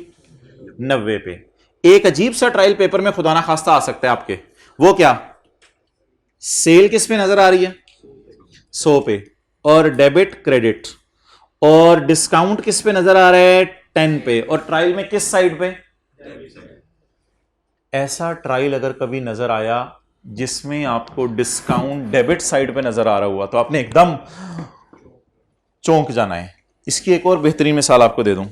90 पे। एक अजीब सा ट्रायल पेपर में खुदा ना खास्ता आ सकता है आपके, वो क्या? सेल किस पे नजर आ रही है? 100 पे, और डेबिट क्रेडिट, और डिस्काउंट किस पे नजर आ रहा है? 10 पे, और ट्रायल में किस साइड पे? ऐसा ट्रायल अगर कभी नजर आया जिसमें आपको डिस्काउंट डेबिट साइड पे नजर आ रहा हुआ तो आपने एकदम चौंक जाना है। इसकी एक और बेहतरीन मिसाल आपको दे दूं,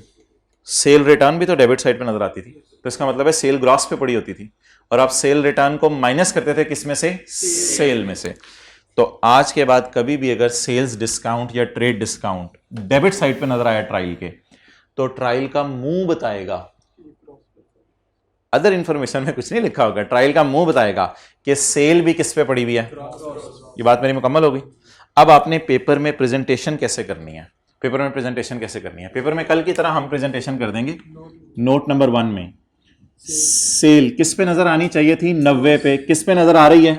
सेल रिटर्न भी तो डेबिट साइड पे नजर आती थी, तो इसका मतलब है सेल ग्रॉस पे पड़ी होती थी और आप सेल रिटर्न को माइनस करते थे किस में से? सेल में से। तो आज के बाद कभी भी अगर सेल्स डिस्काउंट या ट्रेड डिस्काउंट डेबिट साइड पे नजर आया ट्रायल के, तो ट्रायल का मुंह बताएगा, अदर इंफॉर्मेशन में कुछ नहीं लिखा होगा, ट्रायल का मुंह बताएगा कि सेल भी किस पे पड़ी हुई है। ये बात मेरी मुकम्मल होगी। अब आपने पेपर में प्रेजेंटेशन कैसे करनी है? पेपर में प्रेजेंटेशन कैसे करनी है? पेपर में कल की तरह हम प्रेजेंटेशन कर देंगे। नोट नंबर 1 में सेल किस पे नजर आनी चाहिए थी? 90 पे। किस पे नजर आ रही है?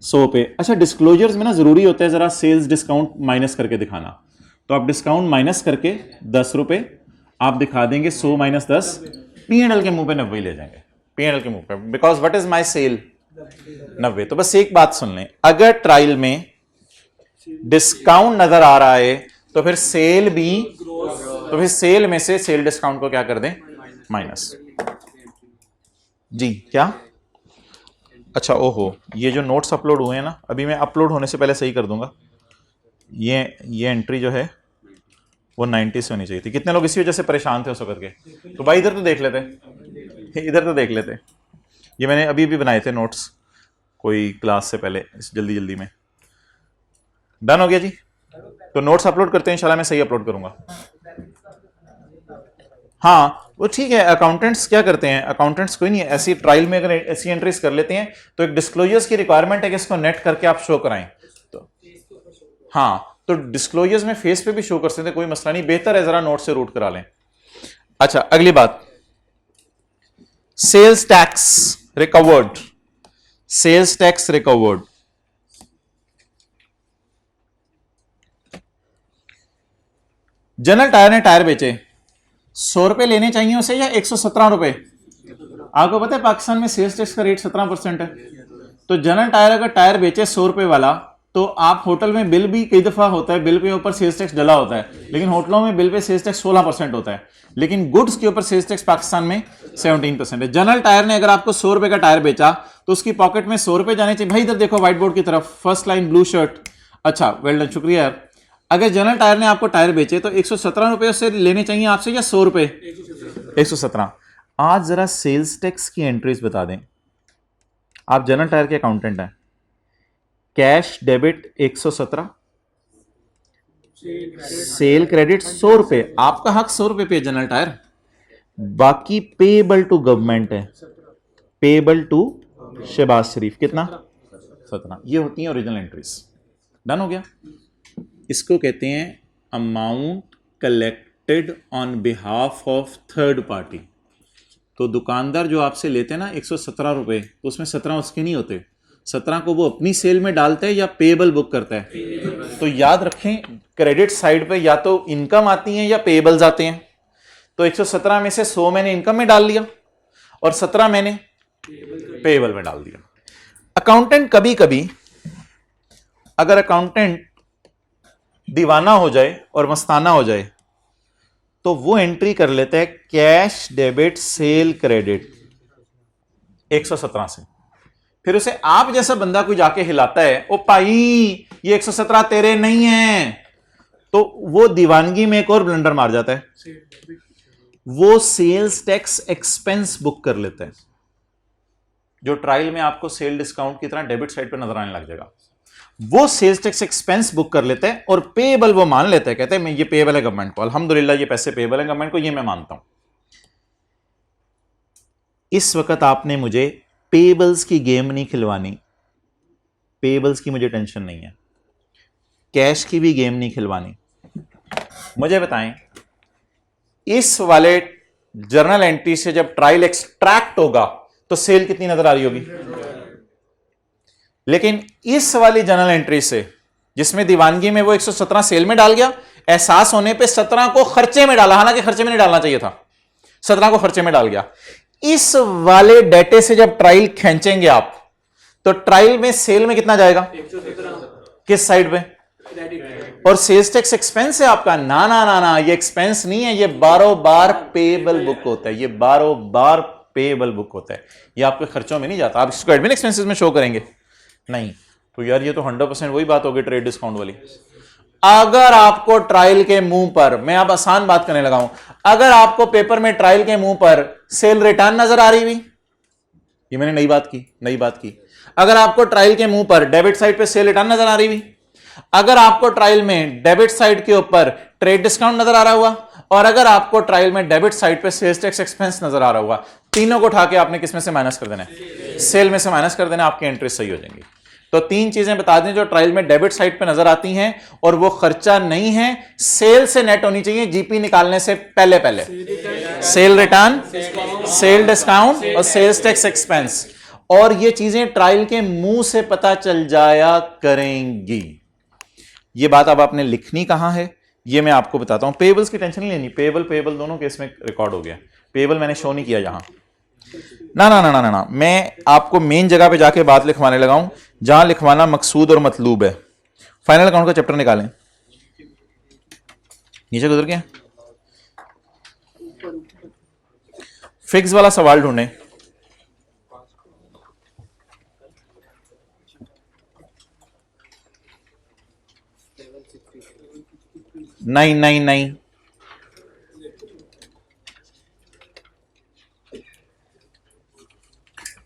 100 पे। अच्छा, डिस्क्लोजर्स में ना जरूरी होता है जरा सेल्स डिस्काउंट माइनस करके दिखाना, तो आप डिस्काउंट माइनस करके 10 रुपए आप दिखा देंगे, 100 माइनस 10, P&L के मुंह पे 90 ले जाएंगे, P&L के मुंह पे, because what is my sale? 90। तो बस एक बात सुन लें, अगर ट्रायल में डिस्काउंट नजर आ रहा है तो फिर सेल भी, तो फिर सेल में से सेल डिस्काउंट को क्या कर दें? माइनस। जी क्या? अच्छा, ओहो, ये जो नोट्स अपलोड हुए हैं ना, अभी मैं अपलोड होने से पहले सही कर दूंगा। ये एंट्री जो है वो 90 से होनी चाहिए थी। कितने लोग इसी वजह से परेशान थे उस वक्त के? तो भाई इधर तो देख लेते, इधर तो देख लेते। ये मैंने अभी भी बनाए थे नोट्स कोई क्लास से पहले, इस जल्दी जल्दी में। डन हो गया जी? तो नोट्स अपलोड करते हैं इंशाल्लाह, मैं सही अपलोड करूंगा। हाँ वो ठीक है। अकाउंटेंट्स क्या करते हैं, अकाउंटेंट्स कोई नहीं है, ऐसी ट्रायल में अगर ऐसी एंट्रीज कर लेते हैं तो एक डिस्क्लोजर्स की रिक्वायरमेंट है कि इसको नेट करके आप शो कराएं। तो हाँ, तो डिस्क्लोजर्स में फेस पे भी शो कर सकते हैं, कोई मसला नहीं, बेहतर है जरा नोट से रूट करा लें। अच्छा अगली बात, sales tax recovered, sales tax recovered. General tyre ने टायर बेचे, 100 रुपए लेने चाहिए उसे या 117 रुपए? आपको पता है पाकिस्तान में सेल्स टैक्स का रेट 17% है। तो जनरल टायर अगर टायर बेचे 100 रुपए वाला, तो आप होटल में बिल भी कई दफा होता है, बिल पे ऊपर सेल्स टैक्स डला होता है, लेकिन होटलों में बिल पे सेल्स टैक्स 16% होता है, लेकिन गुड्स के ऊपर सेल्स टैक्स पाकिस्तान में 17% है। जनरल टायर ने अगर आपको 100 रुपए का टायर बेचा तो उसकी पॉकेट में 100 रुपए जाने चाहिए। भाई इधर देखो व्हाइट बोर्ड की तरफ, फर्स्ट लाइन ब्लू शर्ट। अच्छा वेल डन, शुक्रिया यार। अगर जनरल टायर ने आपको टायर बेचे तो 117 रुपए उससे लेने चाहिए आपसे या 100 रुपए? 117। आज जरा सेल्स टैक्स की एंट्रीज बता दें। आप जनरल टायर के अकाउंटेंट हैं, कैश डेबिट 117, सेल क्रेडिट 100 रुपए, आपका हक 100 रुपए पे जनरल टायर, बाकी पेएबल टू गवर्नमेंट है, पेएबल टू शहबाज शरीफ कितना? 17। ये होती हैं ओरिजिनल एंट्रीज। डन हो गया? इसको कहते हैं amount collected on behalf of third party. तो दुकानदार जो आपसे लेते हैं ना 117 रुपए, तो उसमें 17 उसके नहीं होते, 17 को वो अपनी सेल में डालता है या पेएबल बुक करता है। तो याद रखें क्रेडिट साइड पे या तो इनकम आती है या पेएबल्स आते हैं। तो 117 में से 100 मैंने इनकम में डाल लिया और 17 मैंने पेएबल में डाल दिया। अकाउंटेंट कभी कभी अगर अकाउंटेंट दीवाना हो जाए और मस्ताना हो जाए तो वो एंट्री कर लेता है कैश डेबिट सेल क्रेडिट 117 से। फिर उसे आप जैसा बंदा कोई जाके हिलाता है, ओ भाई ये 117 तेरे नहीं है, तो वो दीवानगी में एक और ब्लंडर मार जाता है, वो सेल्स टैक्स एक्सपेंस बुक कर लेता है, जो ट्रायल में आपको सेल डिस्काउंट की तरह डेबिट साइड पे नजर आने लग जाएगा। वो सेल्स टैक्स एक्सपेंस बुक कर लेते हैं और पेएबल वो मान लेते हैं, कहते हैं मैं ये पेएबल है गवर्नमेंट को, अल्हम्दुलिल्लाह ये पैसे पेएबल है गवर्नमेंट को, ये मैं मानता हूं। इस वक्त आपने मुझे पेएबल्स की गेम नहीं खिलवानी, पेएबल्स की मुझे टेंशन नहीं है, कैश की भी गेम नहीं खिलवानी। मुझे बताएं इस वाले जर्नल एंट्री से जब ट्रायल एक्सट्रैक्ट होगा तो सेल कितनी नजर आ रही होगी? लेकिन इस वाली जर्नल एंट्री से जिसमें दीवानगी में वो 117 सेल में डाल गया, एहसास होने पे 17 को खर्चे में डाला, हालांकि खर्चे में नहीं डालना चाहिए था, 17 को खर्चे में डाल गया। इस वाले डेटे से जब ट्रायल खींचेंगे आप तो ट्रायल में सेल में कितना जाएगा? 117। किस साइड पे? और सेल्स टैक्स एक्सपेंस है आपका? ना ना ना ना, ये एक्सपेंस नहीं है, ये बारो बार पेएबल बुक होता है, ये बारो बार पेएबल बुक होता है, ये आपके खर्चों में नहीं जाता। आप इसको एडमिन एक्सपेंसेस में शो करेंगे नहीं, तो यार ये तो 100% वही बात होगी ट्रेड डिस्काउंट वाली। अगर आपको ट्रायल के मुंह पर, मैं अब आसान बात करने लगा हूं, अगर आपको पेपर में ट्रायल के मुंह पर सेल रिटर्न नजर आ रही हुई, ये मैंने नई बात की, अगर आपको ट्रायल के मुंह पर डेबिट साइड पे सेल रिटर्न नजर आ रही हुई, अगर आपको ट्रायल में डेबिट साइड के ऊपर ट्रेड डिस्काउंट नजर आ रहा हुआ, और अगर आपको ट्रायल में डेबिट साइड पे सेल्स टैक्स एक्सपेंस नजर आ रहा हुआ, तीनों को उठा के आपने किस में से माइनस कर देना है? सेल में से माइनस कर देना, आपकी एंट्री सही हो जाएंगी। तो तीन चीजें बता दें जो ट्रायल में डेबिट साइड पे नजर आती हैं और वो खर्चा नहीं है, सेल से नेट होनी चाहिए जीपी निकालने से पहले पहले, सेल रिटर्न, सेल डिस्काउंट और सेल्स टैक्स एक्सपेंस, और ये चीजें ट्रायल के मुंह से पता चल जाया करेंगी। ये बात अब आपने लिखनी कहां है ये मैं आपको बताता हूं। पेएबल्स की टेंशन नहीं लेनी, पेएबल दोनों केस में रिकॉर्ड हो गया, पेएबल मैंने शो नहीं किया यहां, ना ना ना ना ना ना, मैं आपको मेन जगह पे जाके बात लिखवाने लगा हूं जहां लिखवाना मकसूद और मतलूब है। फाइनल अकाउंट का चैप्टर निकालें, नीचे गुजर गया, फिक्स वाला सवाल ढूंढें। नहीं,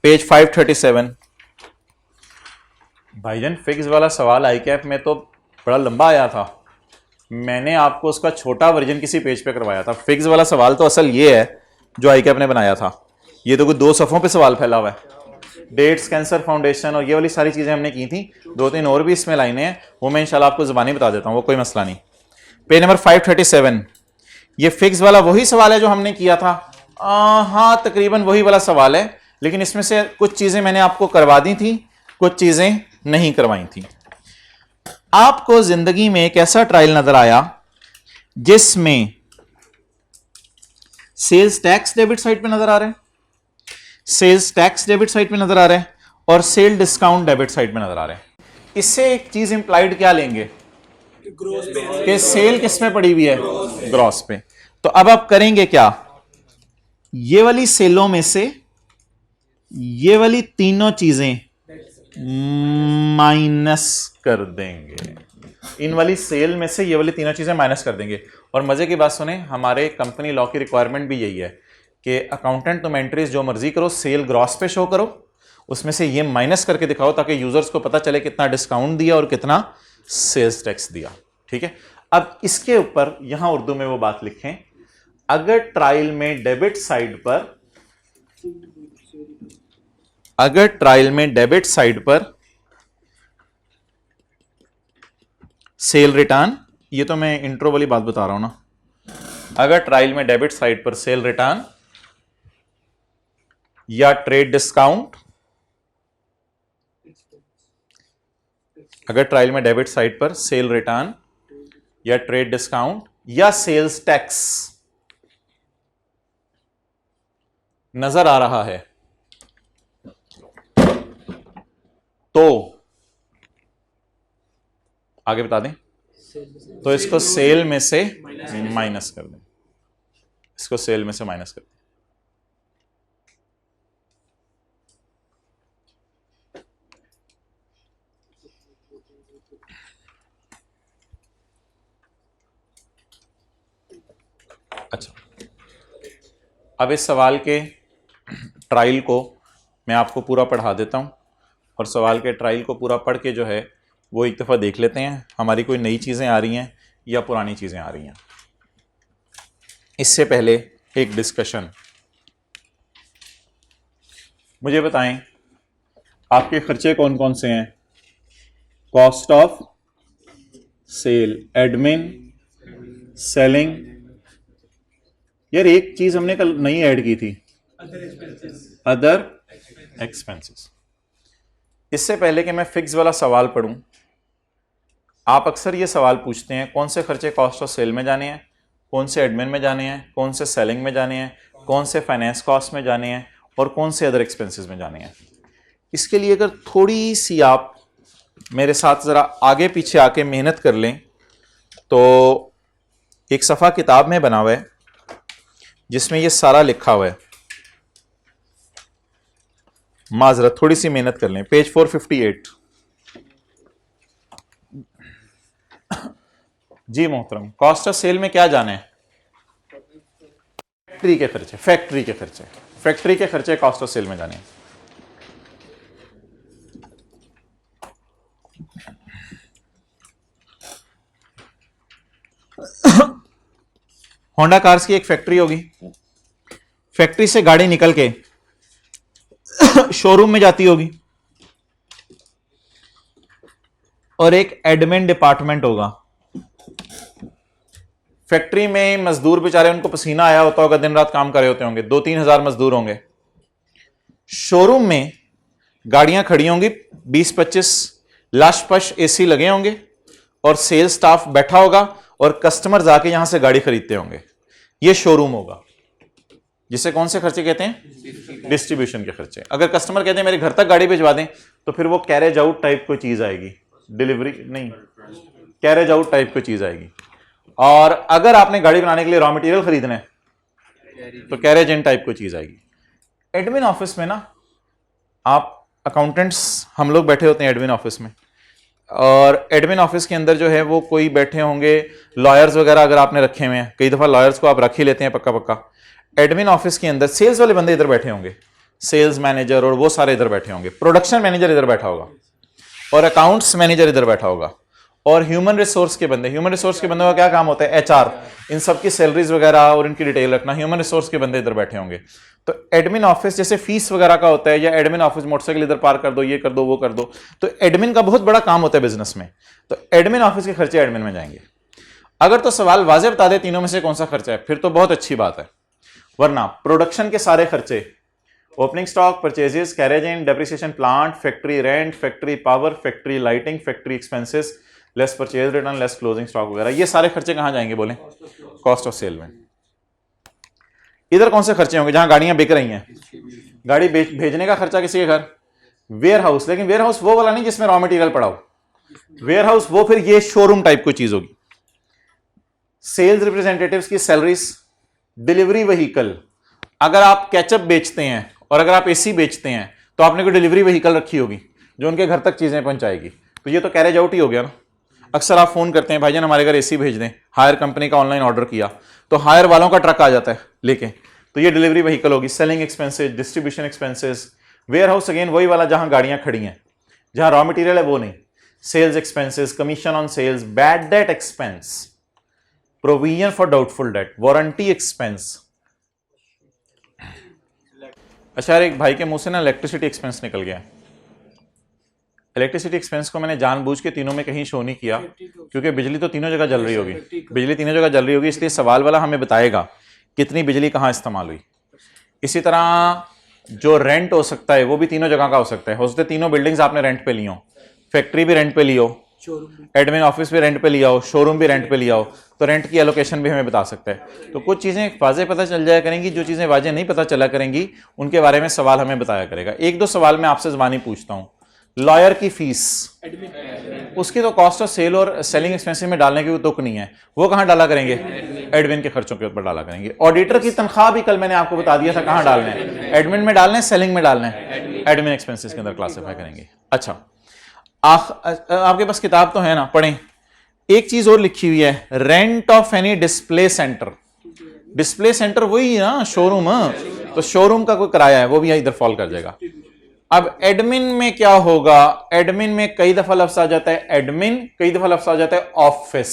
पेज 537। भाईजान फिक्स वाला सवाल आई कैप में तो बड़ा लंबा आया था, मैंने आपको उसका छोटा वर्जन किसी पेज पे करवाया था। फिक्स वाला सवाल तो असल ये है जो आई कैप ने बनाया था, ये तो कोई 2 सफ़ों पे सवाल फैला हुआ है। डेट्स, कैंसर फाउंडेशन और ये वाली सारी चीजें हमने की थी, 2-3 और भी इसमें लाइनें हैं, वो मैं इंशाल्लाह आपको ज़बानी बता देता हूँ, वो कोई मसला नहीं। पेज नंबर 537, ये फिक्स वाला वही सवाल है जो हमने किया था। हाँ तकरीबन वही वाला सवाल है, लेकिन इसमें से कुछ चीजें मैंने आपको करवा दी थी, कुछ चीजें नहीं करवाई थी। आपको जिंदगी में एक ऐसा ट्रायल नजर आया जिसमें सेल्स टैक्स डेबिट साइड पे नजर आ रहा है, सेल्स टैक्स डेबिट साइड पे नजर आ रहा है, और सेल डिस्काउंट डेबिट साइड पे नजर आ रहा है। इससे एक चीज इंप्लाइड क्या लेंगे कि सेल किस में पड़ी हुई है, ग्रॉस पे। तो अब आप करेंगे क्या, ये वाली सेलों में से ये वाली तीनों चीजें माइनस कर देंगे, इन वाली सेल में से ये वाली तीनों चीजें माइनस कर देंगे। और मजे की बात सुने, हमारे कंपनी लॉ की रिक्वायरमेंट भी यही है कि अकाउंटेंट तुम एंट्रीज जो मर्जी करो, सेल ग्रॉस पे शो करो, उसमें से ये माइनस करके दिखाओ ताकि यूजर्स को पता चले कितना डिस्काउंट दिया और कितना सेल्स टैक्स दिया। ठीक है, अब इसके ऊपर यहां उर्दू में वो बात लिखें, अगर ट्रायल में डेबिट साइड पर, अगर ट्रायल में डेबिट साइड पर सेल रिटर्न, ये तो मैं इंट्रो वाली बात बता रहा हूं ना, अगर ट्रायल में डेबिट साइड पर सेल रिटर्न या ट्रेड डिस्काउंट, अगर ट्रायल में डेबिट साइड पर सेल रिटर्न या ट्रेड डिस्काउंट या सेल्स टैक्स नजर आ रहा है तो आगे बता दें, तो इसको सेल में से माइनस कर दें, इसको सेल में से माइनस कर दें। अच्छा, अब इस सवाल के ट्रायल को मैं आपको पूरा पढ़ा देता हूं, और सवाल के ट्रायल को पूरा पढ़ के जो है वो एक दफ़ा देख लेते हैं हमारी कोई नई चीज़ें आ रही हैं या पुरानी चीज़ें आ रही हैं। इससे पहले एक डिस्कशन, मुझे बताएं आपके खर्चे कौन कौन से हैं। Cost of sale, admin, selling, यार एक चीज़ हमने कल नई ऐड की थी, अदर एक्सपेंसेस। इससे पहले कि मैं फिक्स वाला सवाल पढ़ूं, आप अक्सर ये सवाल पूछते हैं कौन से खर्चे कॉस्ट ऑफ सेल में जाने हैं, कौन से एडमिन में जाने हैं, कौन से सेलिंग में जाने हैं, कौन से फाइनेंस कॉस्ट में जाने हैं और कौन से अदर एक्सपेंसेस में जाने हैं। इसके लिए अगर थोड़ी सी आप मेरे साथ ज़रा आगे पीछे आके मेहनत कर लें तो एक सफ़ा किताब में बना हुआ है जिसमें ये सारा लिखा हुआ है। माजरत, थोड़ी सी मेहनत कर लें, पेज 458। जी मोहतरम, कॉस्ट ऑफ सेल में क्या जाना है, फैक्ट्री के खर्चे, फैक्ट्री के खर्चे, फैक्ट्री के खर्चे कॉस्ट ऑफ सेल में जाने हैं। होंडा कार्स की एक फैक्ट्री होगी, फैक्ट्री से गाड़ी निकल के शोरूम में जाती होगी और एक एडमिन डिपार्टमेंट होगा। फैक्ट्री में मजदूर बेचारे, उनको पसीना आया होता होगा, दिन रात काम कर रहे होते होंगे, 2-3 हजार मजदूर होंगे। शोरूम में गाड़ियां खड़ी होंगी, 20-25 लाश-पश एसी लगे होंगे और सेल्स स्टाफ बैठा होगा और कस्टमर जाके यहां से गाड़ी खरीदते होंगे। ये शोरूम होगा, जिसे कौन से खर्चे कहते हैं, डिस्ट्रीब्यूशन के खर्चे। अगर कस्टमर कहते हैं मेरे घर तक गाड़ी भिजवा दें तो फिर वो कैरेज आउट टाइप कोई चीज आएगी, डिलीवरी नहीं, कैरेज आउट टाइप कोई चीज आएगी। और अगर आपने गाड़ी बनाने के लिए रॉ मटेरियल खरीदना है तो कैरेज इन टाइप कोई चीज आएगी। एडमिन ऑफिस में ना, आप अकाउंटेंट्स हम लोग बैठे होते हैं एडमिन ऑफिस में, और एडमिन ऑफिस के अंदर जो है वो कोई बैठे होंगे, लॉयर्स वगैरह अगर आपने रखे हुए हैं, कई दफा लॉयर्स को आप रख ही लेते हैं पक्का पक्का। एडमिन ऑफिस के अंदर सेल्स वाले बंदे इधर बैठे होंगे, सेल्स मैनेजर और वो सारे इधर बैठे होंगे, प्रोडक्शन मैनेजर इधर बैठा होगा और अकाउंट्स मैनेजर इधर बैठा होगा और ह्यूमन रिसोर्स के बंदे का क्या काम होता है, एचआर, इन सब की सैलरीज वगैरह और इनकी डिटेल रखना, ह्यूमन रिसोर्स के बंदे इधर बैठे होंगे। तो एडमिन ऑफिस जैसे फीस वगैरह का होता है, या एडमिन ऑफिस मोटरसाइकिल इधर पार कर दो, ये कर दो, वो कर दो, तो एडमिन का बहुत बड़ा काम होता है बिजनेस में, तो एडमिन ऑफिस के खर्चे एडमिन में जाएंगे। अगर तो सवाल वाज़े बता दे तीनों में से कौन सा खर्चा है, फिर तो बहुत अच्छी बात है, वरना प्रोडक्शन के सारे खर्चे, opening stock, purchases, carriage and depreciation, plant, factory rent, factory power, factory lighting, factory expenses, less purchase return, less closing stock वगैरह, ये सारे खर्चे कहां जाएंगे बोले, कॉस्ट ऑफ सेल में। इधर कौन से खर्चे होंगे, जहां गाड़ियां बिक रही हैं, गाड़ी भेजने का खर्चा किसी के घर, वेयर हाउस, लेकिन वेयर हाउस वो वाला नहीं जिसमें रॉ मटेरियल पड़ा हो, वेयर हाउस वो फिर ये शोरूम टाइप कोई चीज होगी। सेल्स रिप्रेजेंटेटिव्स की सैलरीज, डिलीवरी व्हीकल, अगर आप केचप बेचते हैं और अगर आप एसी बेचते हैं तो आपने कोई डिलीवरी व्हीकल रखी होगी जो उनके घर तक चीजें पहुंचाएगी, तो ये तो कैरेज आउट ही हो गया ना। अक्सर आप फोन करते हैं, भाईजान हमारे घर एसी भेज दें, हायर कंपनी का ऑनलाइन ऑर्डर किया, तो हायर वालों का ट्रक आ जाता है लेके, तो ये डिलीवरी व्हीकल होगी। Selling expenses, distribution expenses, warehouse again वही वाला जहां गाड़ियां खड़ी हैं, जहां रॉ मटेरियल है वो नहीं, sales expenses, commission on sales, bad debt expense, provision for doubtful debt, warranty expense. अच्छा यार, एक भाई के मुंह से ना इलेक्ट्रिसिटी एक्सपेंस निकल गया। इलेक्ट्रिसिटी एक्सपेंस को मैंने जानबूझ के तीनों में कहीं शो नहीं किया, क्योंकि बिजली तो तीनों जगह जल रही होगी, बिजली तीनों जगह जल रही होगी, इसलिए सवाल वाला हमें बताएगा कितनी बिजली कहाँ इस्तेमाल हुई। इसी तरह जो रेंट हो सकता है वो भी तीनों जगह का हो सकता है, हो सकता है तीनों बिल्डिंग्स आपने रेंट पे ली हो, फैक्ट्री भी रेंट पे ली हो, एडमिन ऑफिस भी रेंट पे लिया हो, शोरूम भी रेंट पे लिया हो, तो रेंट की एलोकेशन भी हमें बता सकता है। तो कुछ चीज़ें वाजे पता चल जाया करेंगी, जो चीज़ें वाजे नहीं पता चला करेंगी उनके बारे में सवाल हमें बताया करेगा। एक दो सवाल मैं आपसे ज़बानी पूछता हूँ। लॉयर की फीस, उसकी तो कॉस्ट ऑफ सेल और सेलिंग एक्सपेंसिव में डालने की कोई तुक नहीं है, वो कहाँ डाला करेंगे, एडमिन के खर्चों के ऊपर डाला करेंगे। ऑडिटर की तनख्वाह भी कल मैंने आपको बता दिया था कहाँ डालना है, एडमिन में डालना है, सेलिंग में डालना है, एडमिन एक्सपेंसिस के अंदर क्लासीफाई करेंगे। अच्छा, आपके पास किताब तो है ना, पढ़ें। एक चीज और लिखी हुई है, rent of any display centre. Display centre वही है ना, शोरूम, तो शोरूम का कोई किराया है वो भी इधर फॉल कर जाएगा। अब एडमिन में क्या होगा, एडमिन में कई दफा लफ्ज आ जाता है एडमिन, कई दफा लफ्ज आ जाता है ऑफिस।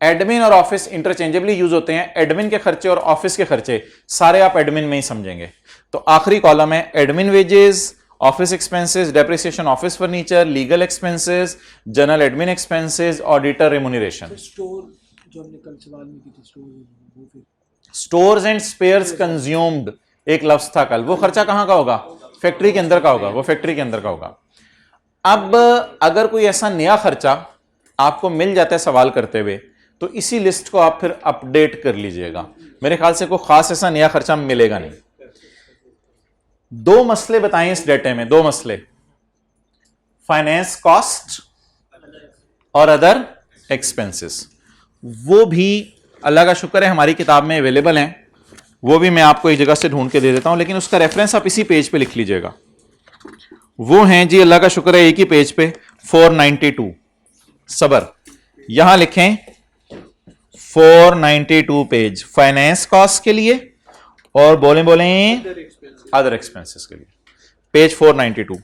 एडमिन और ऑफिस इंटरचेंजेबली यूज होते हैं, एडमिन के खर्चे और ऑफिस के खर्चे सारे आप एडमिन में ही समझेंगे। तो आखिरी कॉलम है admin wages, office expenses, depreciation office furniture, legal expenses, general admin expenses, auditor remuneration. Stores and spheres consumed एक लफ्ज था कल, वो खर्चा कहां का होगा, फैक्ट्री के अंदर का होगा, वो फैक्ट्री के अंदर का होगा। अब अगर कोई ऐसा नया खर्चा आपको मिल जाता है सवाल करते हुए, तो इसी लिस्ट को आप फिर अपडेट कर लीजिएगा। मेरे ख्याल से कोई खास ऐसा नया खर्चा मिलेगा नहीं। दो मसले बताएं इस डेटे में, दो मसले, फाइनेंस कॉस्ट और अदर एक्सपेंसेस। वो भी अल्लाह का शुक्र है हमारी किताब में अवेलेबल हैं, वो भी मैं आपको एक जगह से ढूंढ के दे देता हूं, लेकिन उसका रेफरेंस आप इसी पेज पे लिख लीजिएगा। वो हैं जी अल्लाह का शुक्र है एक ही पेज पे 492, सबर, यहां लिखें 492 पेज फाइनेंस कॉस्ट के लिए और बोलें अदर एक्सपेंसेस के लिए, पेज 492।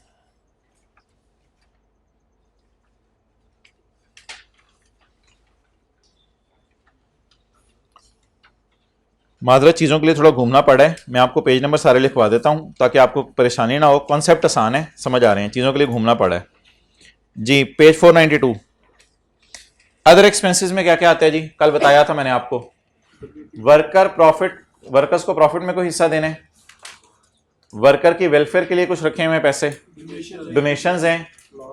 मादरत चीज़ों के लिए थोड़ा घूमना पड़ा है, मैं आपको पेज नंबर सारे लिखवा देता हूं ताकि आपको परेशानी ना हो। कॉन्सेप्ट आसान है, समझ आ रहे हैं, चीज़ों के लिए घूमना पड़ा है जी। पेज 492, अदर एक्सपेंसेस में क्या क्या आता है जी, कल बताया था मैंने आपको। वर्कर्स को प्रॉफिट में कोई हिस्सा देने, वर्कर की वेलफेयर के लिए कुछ रखे हुए पैसे, डोनेशंस हैं,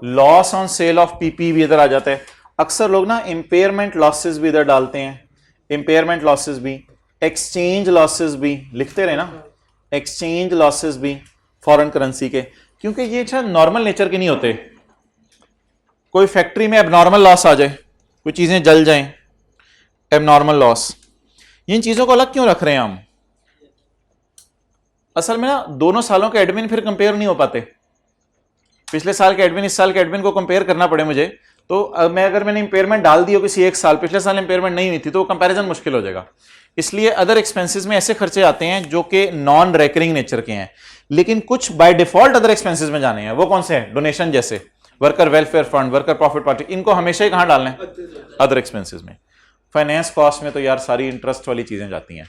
loss on sale of PP भी इधर आ जाता है। अक्सर लोग ना इंपेयरमेंट लॉसेस भी इधर डालते हैं, इंपेयरमेंट लॉसेस भी, एक्सचेंज लॉसेस भी लिखते रहे ना, एक्सचेंज लॉसेस भी फॉरेन करेंसी के, क्योंकि ये शायद नॉर्मल नेचर के नहीं होते। कोई फैक्ट्री में एबनॉर्मल लॉस आ जाए, कोई चीजें जल जाएं, एबनॉर्मल लॉस, इन चीजों को अलग क्यों रख रहे हैं हम। असल में ना दोनों सालों के एडमिन फिर कंपेयर नहीं हो पाते। पिछले साल के एडमिन इस साल के एडमिन को कंपेयर करना पड़े मुझे, तो अगर मैंने इंपेयरमेंट डाल दी हो किसी एक साल, पिछले साल इंपेयरमेंट नहीं हुई थी, तो वो कंपैरिजन मुश्किल हो जाएगा। इसलिए अदर एक्सपेंसेस में ऐसे खर्चे आते हैं जो कि नॉन रेकरिंग नेचर के हैं, लेकिन कुछ बाय डिफॉल्ट अदर एक्सपेंसेस में जाने हैं। वो कौन से हैं? डोनेशन जैसे, worker welfare fund, worker profit party, इनको हमेशा ही कहां डालना है? अदर एक्सपेंसेस में। फाइनेंस कॉस्ट में तो यार सारी इंटरेस्ट वाली चीजें जाती हैं,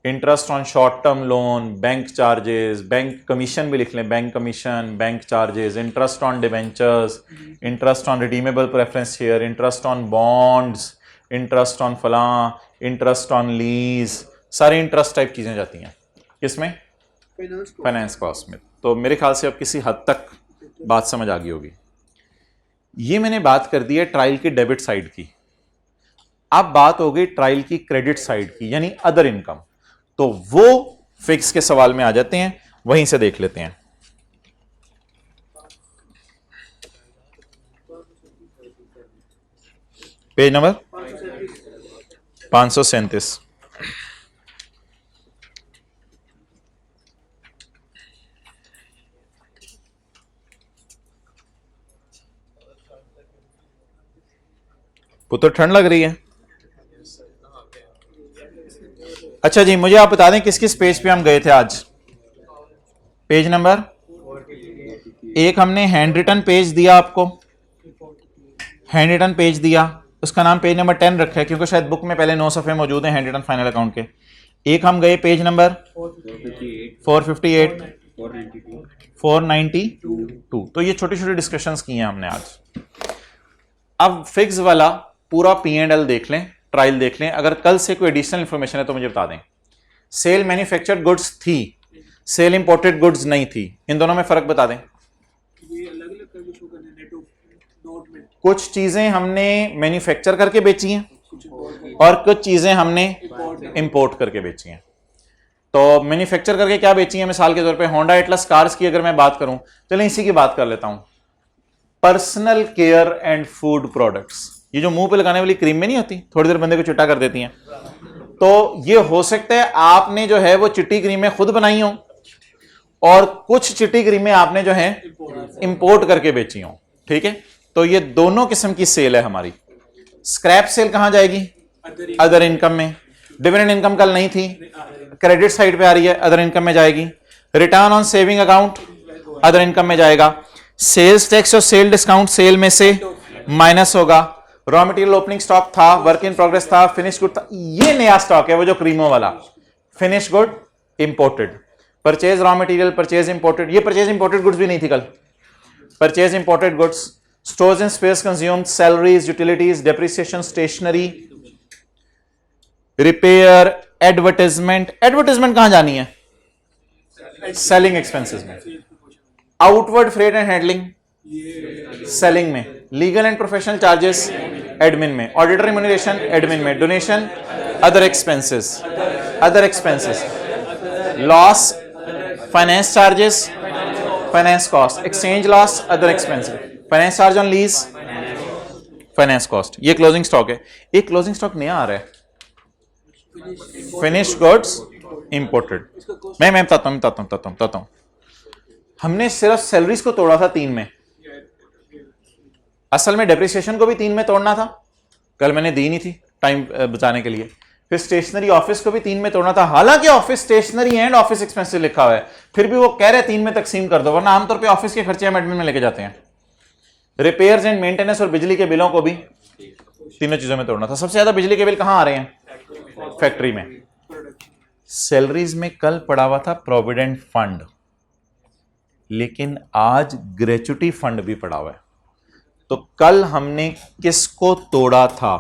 interest on short term loan, bank charges, bank commission भी लिख लें, bank commission, bank charges, interest on debentures, interest on redeemable preference share, interest on bonds, interest on फलां, इंटरेस्ट ऑन लीज, सारी इंटरेस्ट टाइप चीजें जाती हैं किसमें? Finance cost में। तो मेरे ख्याल से अब किसी हद तक बात समझ आ गई होगी। ये मैंने बात कर दी है ट्रायल की डेबिट साइड की। अब बात हो गई ट्रायल की क्रेडिट साइड की, यानी अदर इनकम। तो वो फिक्स के सवाल में आ जाते हैं, वहीं से देख लेते हैं। Page number 537। पुत्र ठंड लग रही है? अच्छा जी, मुझे आप बता दें किस किस पेज पे हम गए थे आज? पेज नंबर एक हमने हैंड रिटन पेज दिया आपको, हैंड रिटन पेज दिया, उसका नाम पेज नंबर 10 रखा है क्योंकि शायद बुक में पहले 9 सफ़े मौजूद हैं हैंड रिटन फाइनल अकाउंट के। एक हम गए पेज नंबर 458, 492। तो ये छोटी छोटी डिस्कशंस की हैं हमने आज। अब फिक्स वाला पूरा P&L देख लें, ट्रायल देख लें। अगर कल से कोई एडिशनल इंफॉर्मेशन है तो मुझे बता दें। सेल मैन्युफैक्चर्ड गुड्स थी, सेल इंपोर्टेड गुड्स नहीं थी, इन दोनों में फर्क बता दें। कुछ चीजें हमने मैन्युफैक्चर करके बेची हैं और कुछ चीजें हमने इंपोर्ट करके बेची हैं। तो मैन्युफैक्चर करके क्या बेची हैं? मिसाल के तौर पे होंडा एटलस कार्स की अगर मैं बात करूं, चलें इसी की बात कर लेता हूं। Personal care and food products, ये जो मुंह पे लगाने वाली क्रीम में नहीं होती, थोड़ी देर बंदे को चिट्टा कर देती हैं, तो ये हो सकता है आपने जो है वो चिट्टी क्रीमें खुद बनाई हो और कुछ चिट्टी क्रीमें आपने जो है इंपोर्ट करके बेची हो। ठीक है, तो ये दोनों किस्म की सेल है हमारी। स्क्रैप सेल कहां जाएगी? अदर इनकम में। डिविडेंड इनकम कल नहीं थी, क्रेडिट साइड पे आ रही है, अदर इनकम में जाएगी। Return on saving account other income में जाएगा। सेल्स टैक्स और सेल डिस्काउंट सेल में से माइनस होगा। रॉ मटेरियल ओपनिंग स्टॉक था, वर्क इन प्रोग्रेस था, फिनिश गुड था, ये नया स्टॉक है वो जो क्रीमों वाला। Finish good imported, purchase raw material, purchase imported, ये परचेज इंपोर्टेड गुड्स भी नहीं थी कल। Purchase imported goods, stores and spares consumed, salaries, utilities, depreciation, stationery, repair, advertisement. Advertisement कहां जानी है? सेलिंग एक्सपेंसेस में। Outward freight and handling selling में। Legal and professional charges admin में। ऑडिटर रिम्यूनरेशन एडमिन में। Donation other expenses, other expenses. Loss finance charges, finance cost. Exchange loss other expenses. Finance charge on lease, finance cost. ये closing stock है। एक closing stock नया आ रहा है, finish goods imported. मैं बताता हूं। हमने सिर्फ सैलरीज को तोड़ा था 3 में, असल में डेप्रिसिएशन को भी 3 में तोड़ना था, कल मैंने दी नहीं थी टाइम बचाने के लिए। फिर स्टेशनरी ऑफिस को भी 3 में तोड़ना था, हालांकि office stationery and office expenses लिखा हुआ है, फिर भी वो कह रहे 3 में तकसीम कर दो, वरना आमतौर पे ऑफिस के खर्चे हम एडमिन में लेके जाते हैं। रिपेयर्स एंड मेंटेनेंस और बिजली के बिलों को भी तीनों चीजों में तोड़ना था। सबसे ज्यादा बिजली के बिल कहां आ रहे हैं? फैक्ट्री में। सैलरीज में कल पड़ा हुआ था प्रोविडेंट फंड, लेकिन आज ग्रेचुटी फंड भी पड़ा हुआ है। तो कल हमने किसको तोड़ा था?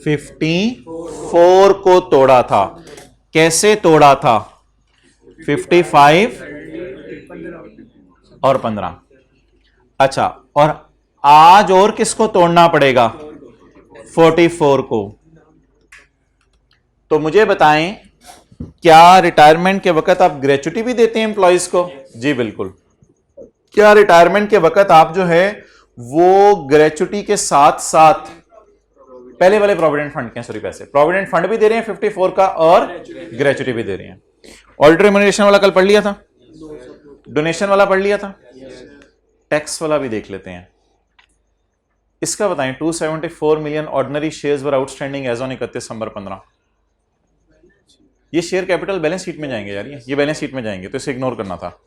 54 को तोड़ा था। कैसे तोड़ा था? 55 और 15। अच्छा, और आज और किसको तोड़ना पड़ेगा? 44 को। तो मुझे बताएं, क्या रिटायरमेंट के वक्त आप ग्रेचुटी भी देते हैं एम्प्लॉइज को? जी बिल्कुल। क्या रिटायरमेंट के वक्त आप जो है वो ग्रेचुटी के साथ साथ पहले वाले प्रोविडेंट फंड के सॉरी पैसे प्रोविडेंट फंड भी दे रहे हैं 54 का और ग्रेचुटी भी दे रहे हैं? ऑडिटर रिम्यूनरेशन वाला कल पढ़ लिया था, डोनेशन वाला पढ़ लिया था, टैक्स वाला भी देख लेते हैं। इसका बताएं 274 million ordinary shares were outstanding as on 31 December 15। ये शेयर कैपिटल बैलेंस शीट में जाएंगे यार, ये बैलेंस शीट में जाएंगे, तो इसे इग्नोर करना था।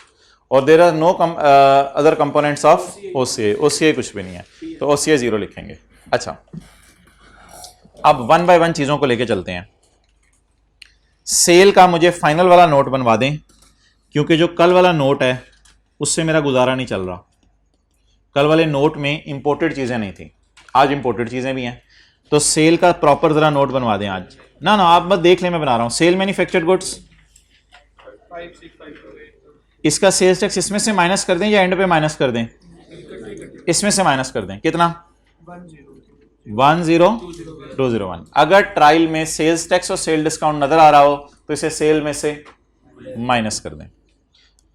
और there are no other components of OCI, OCI कुछ भी नहीं है, तो ओसीए 0 लिखेंगे। अच्छा, अब 1 बाय 1 चीजों को लेके चलते हैं। सेल का मुझे फाइनल वाला नोट बनवा दें, क्योंकि जो कल वाला नोट है उससे मेरा गुजारा नहीं चल रहा। कल वाले नोट में इंपोर्टेड चीजें नहीं थी, आज इंपोर्टेड चीजें भी हैं, तो सेल का प्रॉपर जरा नोट बनवा दें आज। ना आप बस देख लें, मैं बना रहा हूं। सेल मैन्युफैक्चर्ड गुड्स, इसका सेल्स टैक्स इसमें से माइनस कर दें या एंड पे माइनस कर दें? इसमें से माइनस कर दें। कितना? 10201। अगर ट्रायल में सेल्स टैक्स और सेल डिस्काउंट नजर आ रहा हो तो इसे सेल में से माइनस कर दें।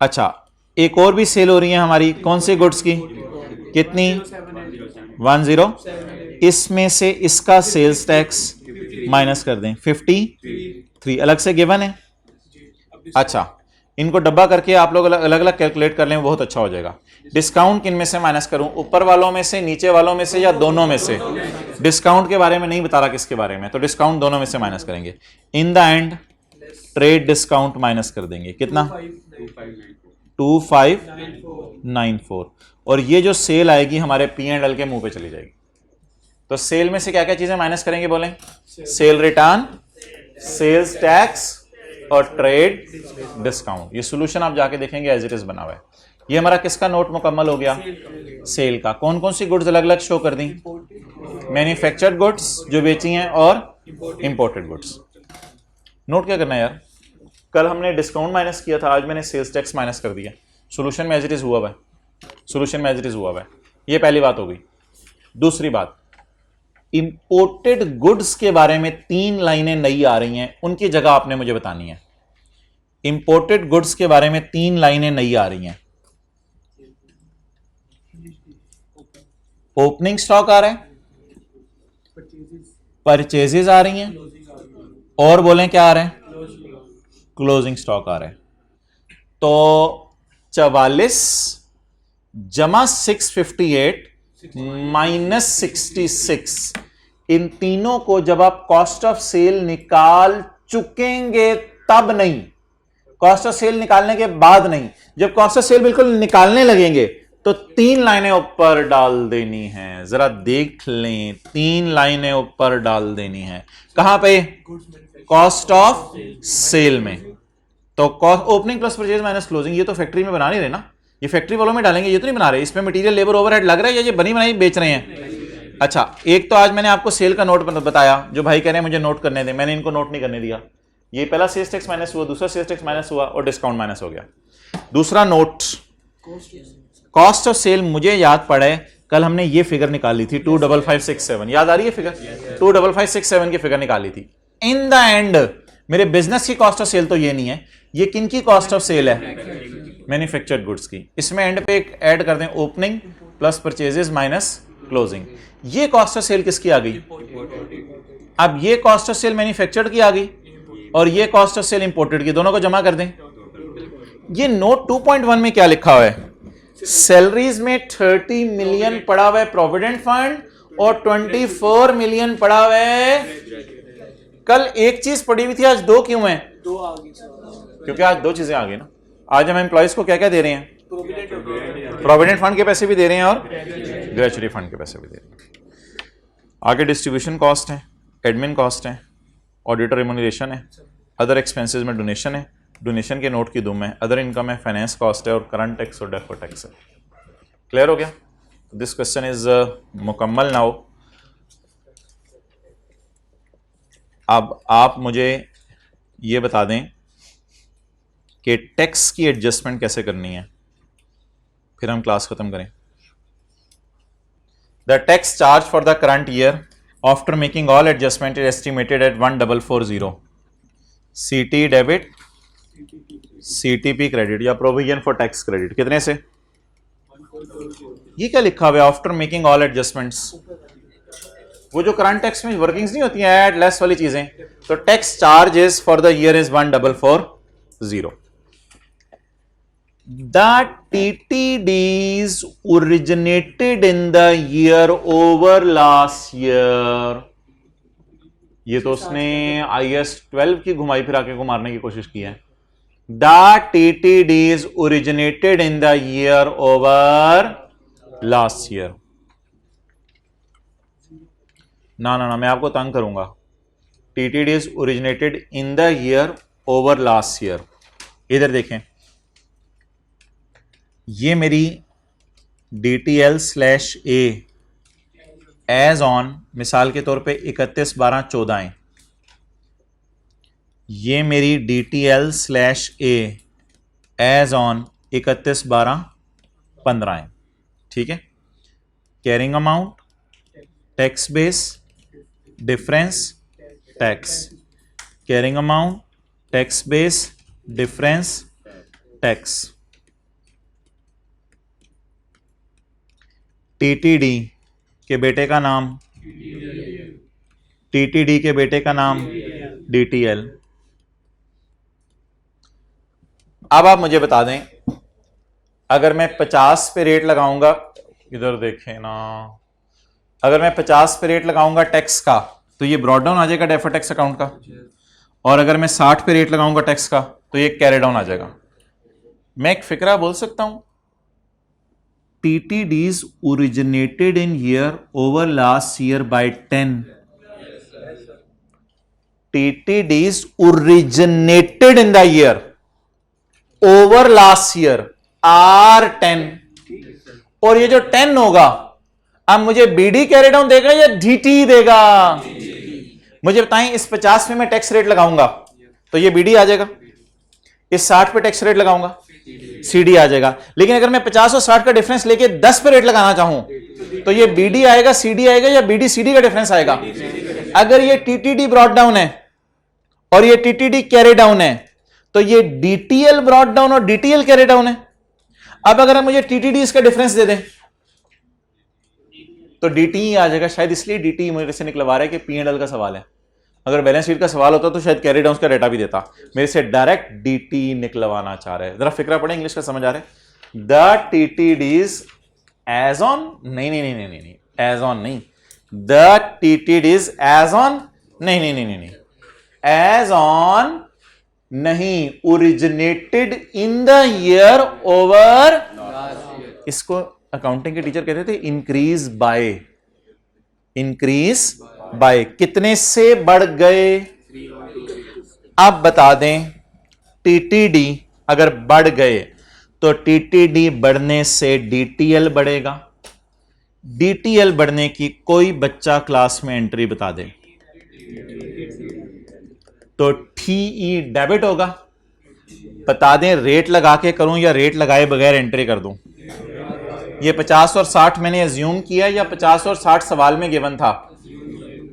अच्छा, एक और भी सेल हो रही है हमारी, कौन सी गुड्स की? कितनी? 10। इसमें से इसका सेल्स टैक्स माइनस कर दें 53, अलग से गिवन है। अच्छा, इनको डब्बा करके आप लोग अलग अलग कैलकुलेट कर लें, बहुत अच्छा हो जाएगा। डिस्काउंट किन में से माइनस करूं? ऊपर वालों में से, नीचे वालों में से, या दोनों में से? डिस्काउंट के बारे में नहीं बता रहा किसके बारे में, तो डिस्काउंट दोनों में से माइनस करेंगे। In the end trade discount minus कर देंगे। कितना? 2594। और ये जो सेल आएगी हमारे P&L के मुंह पे चली जाएगी। तो सेल में से क्या क्या चीजें माइनस करेंगे बोलें? सेल रिटर्न, सेल्स टैक्स और ट्रेड डिस्काउंट। ये सॉल्यूशन आप जाके देखेंगे एज इट इज बना हुआ है। ये हमारा किसका नोट मुकम्मल हो गया? सेल का। कौन कौन सी गुड्स अलग अलग शो कर दी? मैन्युफैक्चर्ड गुड्स जो बेची हैं और इंपोर्टेड गुड्स। नोट क्या करना है यार, कल हमने डिस्काउंट माइनस किया था, आज मैंने सेल्स टैक्स माइनस कर दिया। सॉल्यूशन में एज इट इज हुआ हुआ है, सॉल्यूशन में एज इट इज हुआ हुआ है। ये पहली बात हो गई। दूसरी बात, इंपोर्टेड गुड्स के बारे में 3 लाइनें नई आ रही हैं, उनकी जगह आपने मुझे बतानी है। इंपोर्टेड गुड्स के बारे में 3 लाइनें नई आ रही हैं। ओपनिंग स्टॉक आ रहा है, परचेजेस आ रही हैं, और बोलें क्या आ रहा है? क्लोजिंग स्टॉक आ रहा है। तो 44 जमा 658 माइनस 66, इन तीनों को जब आप कॉस्ट ऑफ सेल निकाल चुकेंगे तब नहीं, कॉस्ट ऑफ सेल निकालने के बाद नहीं। जब कॉस्ट ऑफ सेल बिल्कुल निकालने लगेंगे तो 3 लाइनें ऊपर डाल देनी है। जरा देख लें, 3 लाइनें ऊपर डाल देनी है। कहां पे? कॉस्ट ऑफ सेल में। तो cost opening plus purchase minus closing, ये तो फैक्ट्री में बना नहीं रहे ना, ये फैक्ट्री वालों में डालेंगे, ये तो नहीं बना रहे। इसमें मटेरियल लेबर ओवरहेड लग रहा है या ये बनी बनाई बेच रहे हैं? अच्छा, एक तो आज मैंने आपको सेल का नोट बताया, जो भाई कह रहे हैं मुझे नोट करने दें, मैंने इनको नोट नहीं करने दिया। ये पहला सेल्स टैक्स माइनस हुआ, दूसरा सेल्स टैक्स माइनस हुआ और डिस्काउंट माइनस हो गया। दूसरा नोट, कॉस्ट ऑफ सेल मुझे याद पड़ा है, कल हमने ये फिगर निकाली थी 25567, याद आ रही है फिगर? 25567 की फिगर निकाली थी। इन द एंड मेरे बिजनेस की कॉस्ट ऑफ सेल तो ये नहीं है, ये किन की कॉस्ट ऑफ सेल है? मैन्युफैक्चर्ड गुड्स की। इसमें एंड पे एक ऐड कर दें, opening plus purchases minus closing. ये कॉस्ट ऑफ सेल किसकी आ गई? अब ये कॉस्ट ऑफ सेल मैन्युफैक्चर्ड की आ गई और ये कॉस्ट ऑफ सेल इंपोर्टेड की, दोनों को जमा कर दें। ये नोट 2.1 में क्या लिखा हुआ है? सैलरीज में 30 मिलियन पड़ा हुआ है प्रोविडेंट फंड और 24 मिलियन पड़ा हुआ है। कल एक चीज पड़ी हुई थी, आज 2 क्यों है? 2 आ गई, क्योंकि आज 2 चीजें आ गई ना। आज हम एम्प्लॉइज को क्या क्या दे रहे हैं? प्रोविडेंट फंड के पैसे भी दे रहे हैं और ग्रेचुटी फंड के पैसे भी दे रहे हैं। आगे डिस्ट्रीब्यूशन कॉस्ट है, एडमिन कॉस्ट है, ऑडिटर रिम्यूनरेशन है, अदर एक्सपेंसेस में डोनेशन है, डोनेशन के नोट की दुम है, अदर इनकम है, फाइनेंस कॉस्ट है और करंट टैक्स और डेफर्ड टैक्स है। क्लियर हो गया? दिस क्वेश्चन इज मुकम्मल नाउ। अब आप मुझे ये बता दें कि टैक्स की एडजस्टमेंट कैसे करनी है, फिर हम क्लास खत्म करें। The tax charge for the current year after making all adjustment is estimated at 1440। सीटी डेबिट, सीटीपी क्रेडिट या प्रोविजन फॉर टैक्स क्रेडिट कितने से? ये क्या लिखा हुआ है? After making all adjustments. वो जो करंट टैक्स में वर्किंग्स नहीं होती हैं, ऐड लेस वाली चीजें, तो tax charges for the year is 1440। The TTDs originated in the year over last year. ये तो उसने IS 12 की घुमाई फिरा के को मारने की कोशिश की है। The TTDs originated in the year over last year. ना ना ना, मैं आपको तंग करूंगा। TTDs originated in the year over last year. इधर देखें, ये मेरी DTL/A एज ऑन मिसाल के तौर पे 31/12/14 है। ये मेरी DTL/A एज ऑन 31/12/15 है। ठीक है। Carrying amount, tax base, difference, tax. Carrying amount, tax base, difference, tax. TTD के बेटे का नाम, TTD के बेटे का नाम DTL। अब आप मुझे बता दें, अगर मैं 50 पे रेट लगाऊंगा, इधर देखें ना, अगर मैं 50 पे रेट लगाऊंगा टैक्स का, तो ये ब्रॉड डाउन आ जाएगा डेफर्ड टैक्स अकाउंट का। और अगर मैं 60 पे रेट लगाऊंगा टैक्स का, तो ये कैरी डाउन आ जाएगा। मैं एक फिक्रा बोल सकता हूं, TTDs originated in year over last year by 10. TTDs originated in the year over last year are 10. और ये जो 10 होगा, अब मुझे BD कैरी डाउन देगा या DT देगा? मुझे बताएं, इस 50 में मैं टैक्स रेट लगाऊंगा तो ये BD आ जाएगा, इस 60 पे टैक्स रेट लगाऊंगा CD आ जाएगा। लेकिन अगर मैं 50 और 60 का डिफरेंस लेके 10 पे रेट लगाना चाहूं तो ये BD आएगा, CD आएगा, या BD CD का डिफरेंस आएगा? अगर ये TTD ब्रॉड डाउन है और ये TTD कैरी डाउन है, तो ये DTL ब्रॉड डाउन और DTL कैरी डाउन है। अब अगर मुझे TTD इसका डिफरेंस दे दें तो DT ही आ जाएगा। शायद इसलिए DT मेरे से निकलवा रहा है कि P&L का सवाल है। अगर बैलेंस शीट का सवाल होता तो शायद कैरी डाउन का डेटा भी देता, मेरे से डायरेक्ट DT निकलवाना चाह रहे हैं। जरा फिक्रा पढ़े, इंग्लिश का समझ आ रहा है। द TTDs एज ऑन, नहीं नहीं नहीं नहीं नहीं, एज ऑन नहीं, द TTDs एज ऑन, नहीं नहीं नहीं नहीं, एज ऑन नहीं, originated in the year over. इसको अकाउंटिंग के टीचर कहते थे इंक्रीज बाय। इंक्रीज बाय कितने से बढ़ गए? अब बता दें, TTD अगर बढ़ गए तो TTD बढ़ने से DTL बढ़ेगा। DTL बढ़ने की कोई बच्चा क्लास में एंट्री बता दे तो TE डेबिट होगा। बता दें रेट लगा के करूं या रेट लगाए बगैर एंट्री कर दूं? ये 50 और 60 मैंने एज्यूम किया या 50 और 60 सवाल में गिवन था?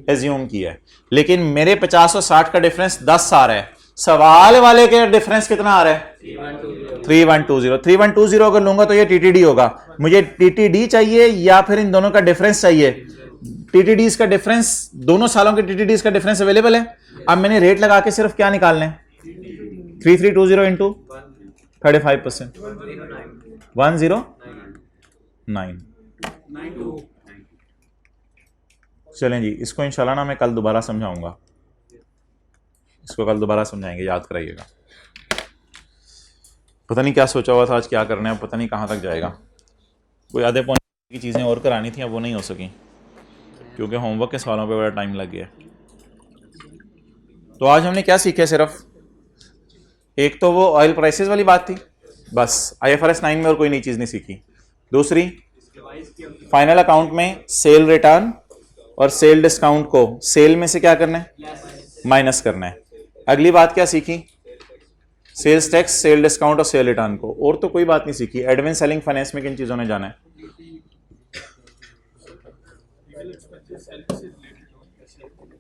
एज्यूम किया है। लेकिन मेरे 50 और 60 का डिफरेंस 10 आ रहा है, सवाल वाले के डिफरेंस कितना आ रहा है? 3120। 3120 अगर लूंगा तो ये TTD होगा। मुझे TTD चाहिए या फिर इन दोनों का डिफरेंस चाहिए? TTDs का डिफरेंस, दोनों सालों के TTDs का डिफरेंस अवेलेबल है। अब मैंने रेट लगा के सिर्फ क्या निकालना है? 3320 इंटू 35%, 109। चलें जी, इसको इंशाल्लाह ना मैं कल दोबारा समझाऊंगा। इसको कल दोबारा समझाएंगे, याद कराइएगा। पता नहीं क्या सोचा हुआ था आज क्या करना है, पता नहीं कहाँ तक जाएगा। कोई आधे पौने की चीज़ें और करानी थी, अब वो नहीं हो सकी क्योंकि होमवर्क के सवालों पे बड़ा टाइम लग गया। तो आज हमने क्या सीखा? सिर्फ एक तो वो ऑयल प्राइसेस वाली बात थी, बस IFRS 9 में और कोई नई चीज़ नहीं सीखी। दूसरी, फाइनल अकाउंट में सेल रिटर्न और सेल डिस्काउंट को सेल में से क्या करना है? माइनस करना है। अगली बात क्या सीखी? सेल्स टैक्स, सेल डिस्काउंट और सेल रिटर्न को। और तो कोई बात नहीं सीखी। एडमिन, सेलिंग, फाइनेंस में किन चीजों ने जाना है?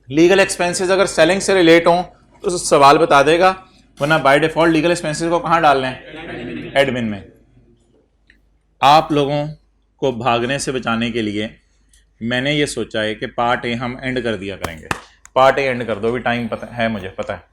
लीगल एक्सपेंसेस अगर सेलिंग से रिलेट हो तो सवाल बता देगा, वरना बाय डिफॉल्ट लीगल एक्सपेंसेस को कहां डालना है? एडमिन में। आप लोगों को भागने से बचाने के लिए मैंने ये सोचा है कि पार्ट ए हम एंड कर दिया करेंगे। पार्ट ए एंड कर दो, भी टाइम पता है, मुझे पता है।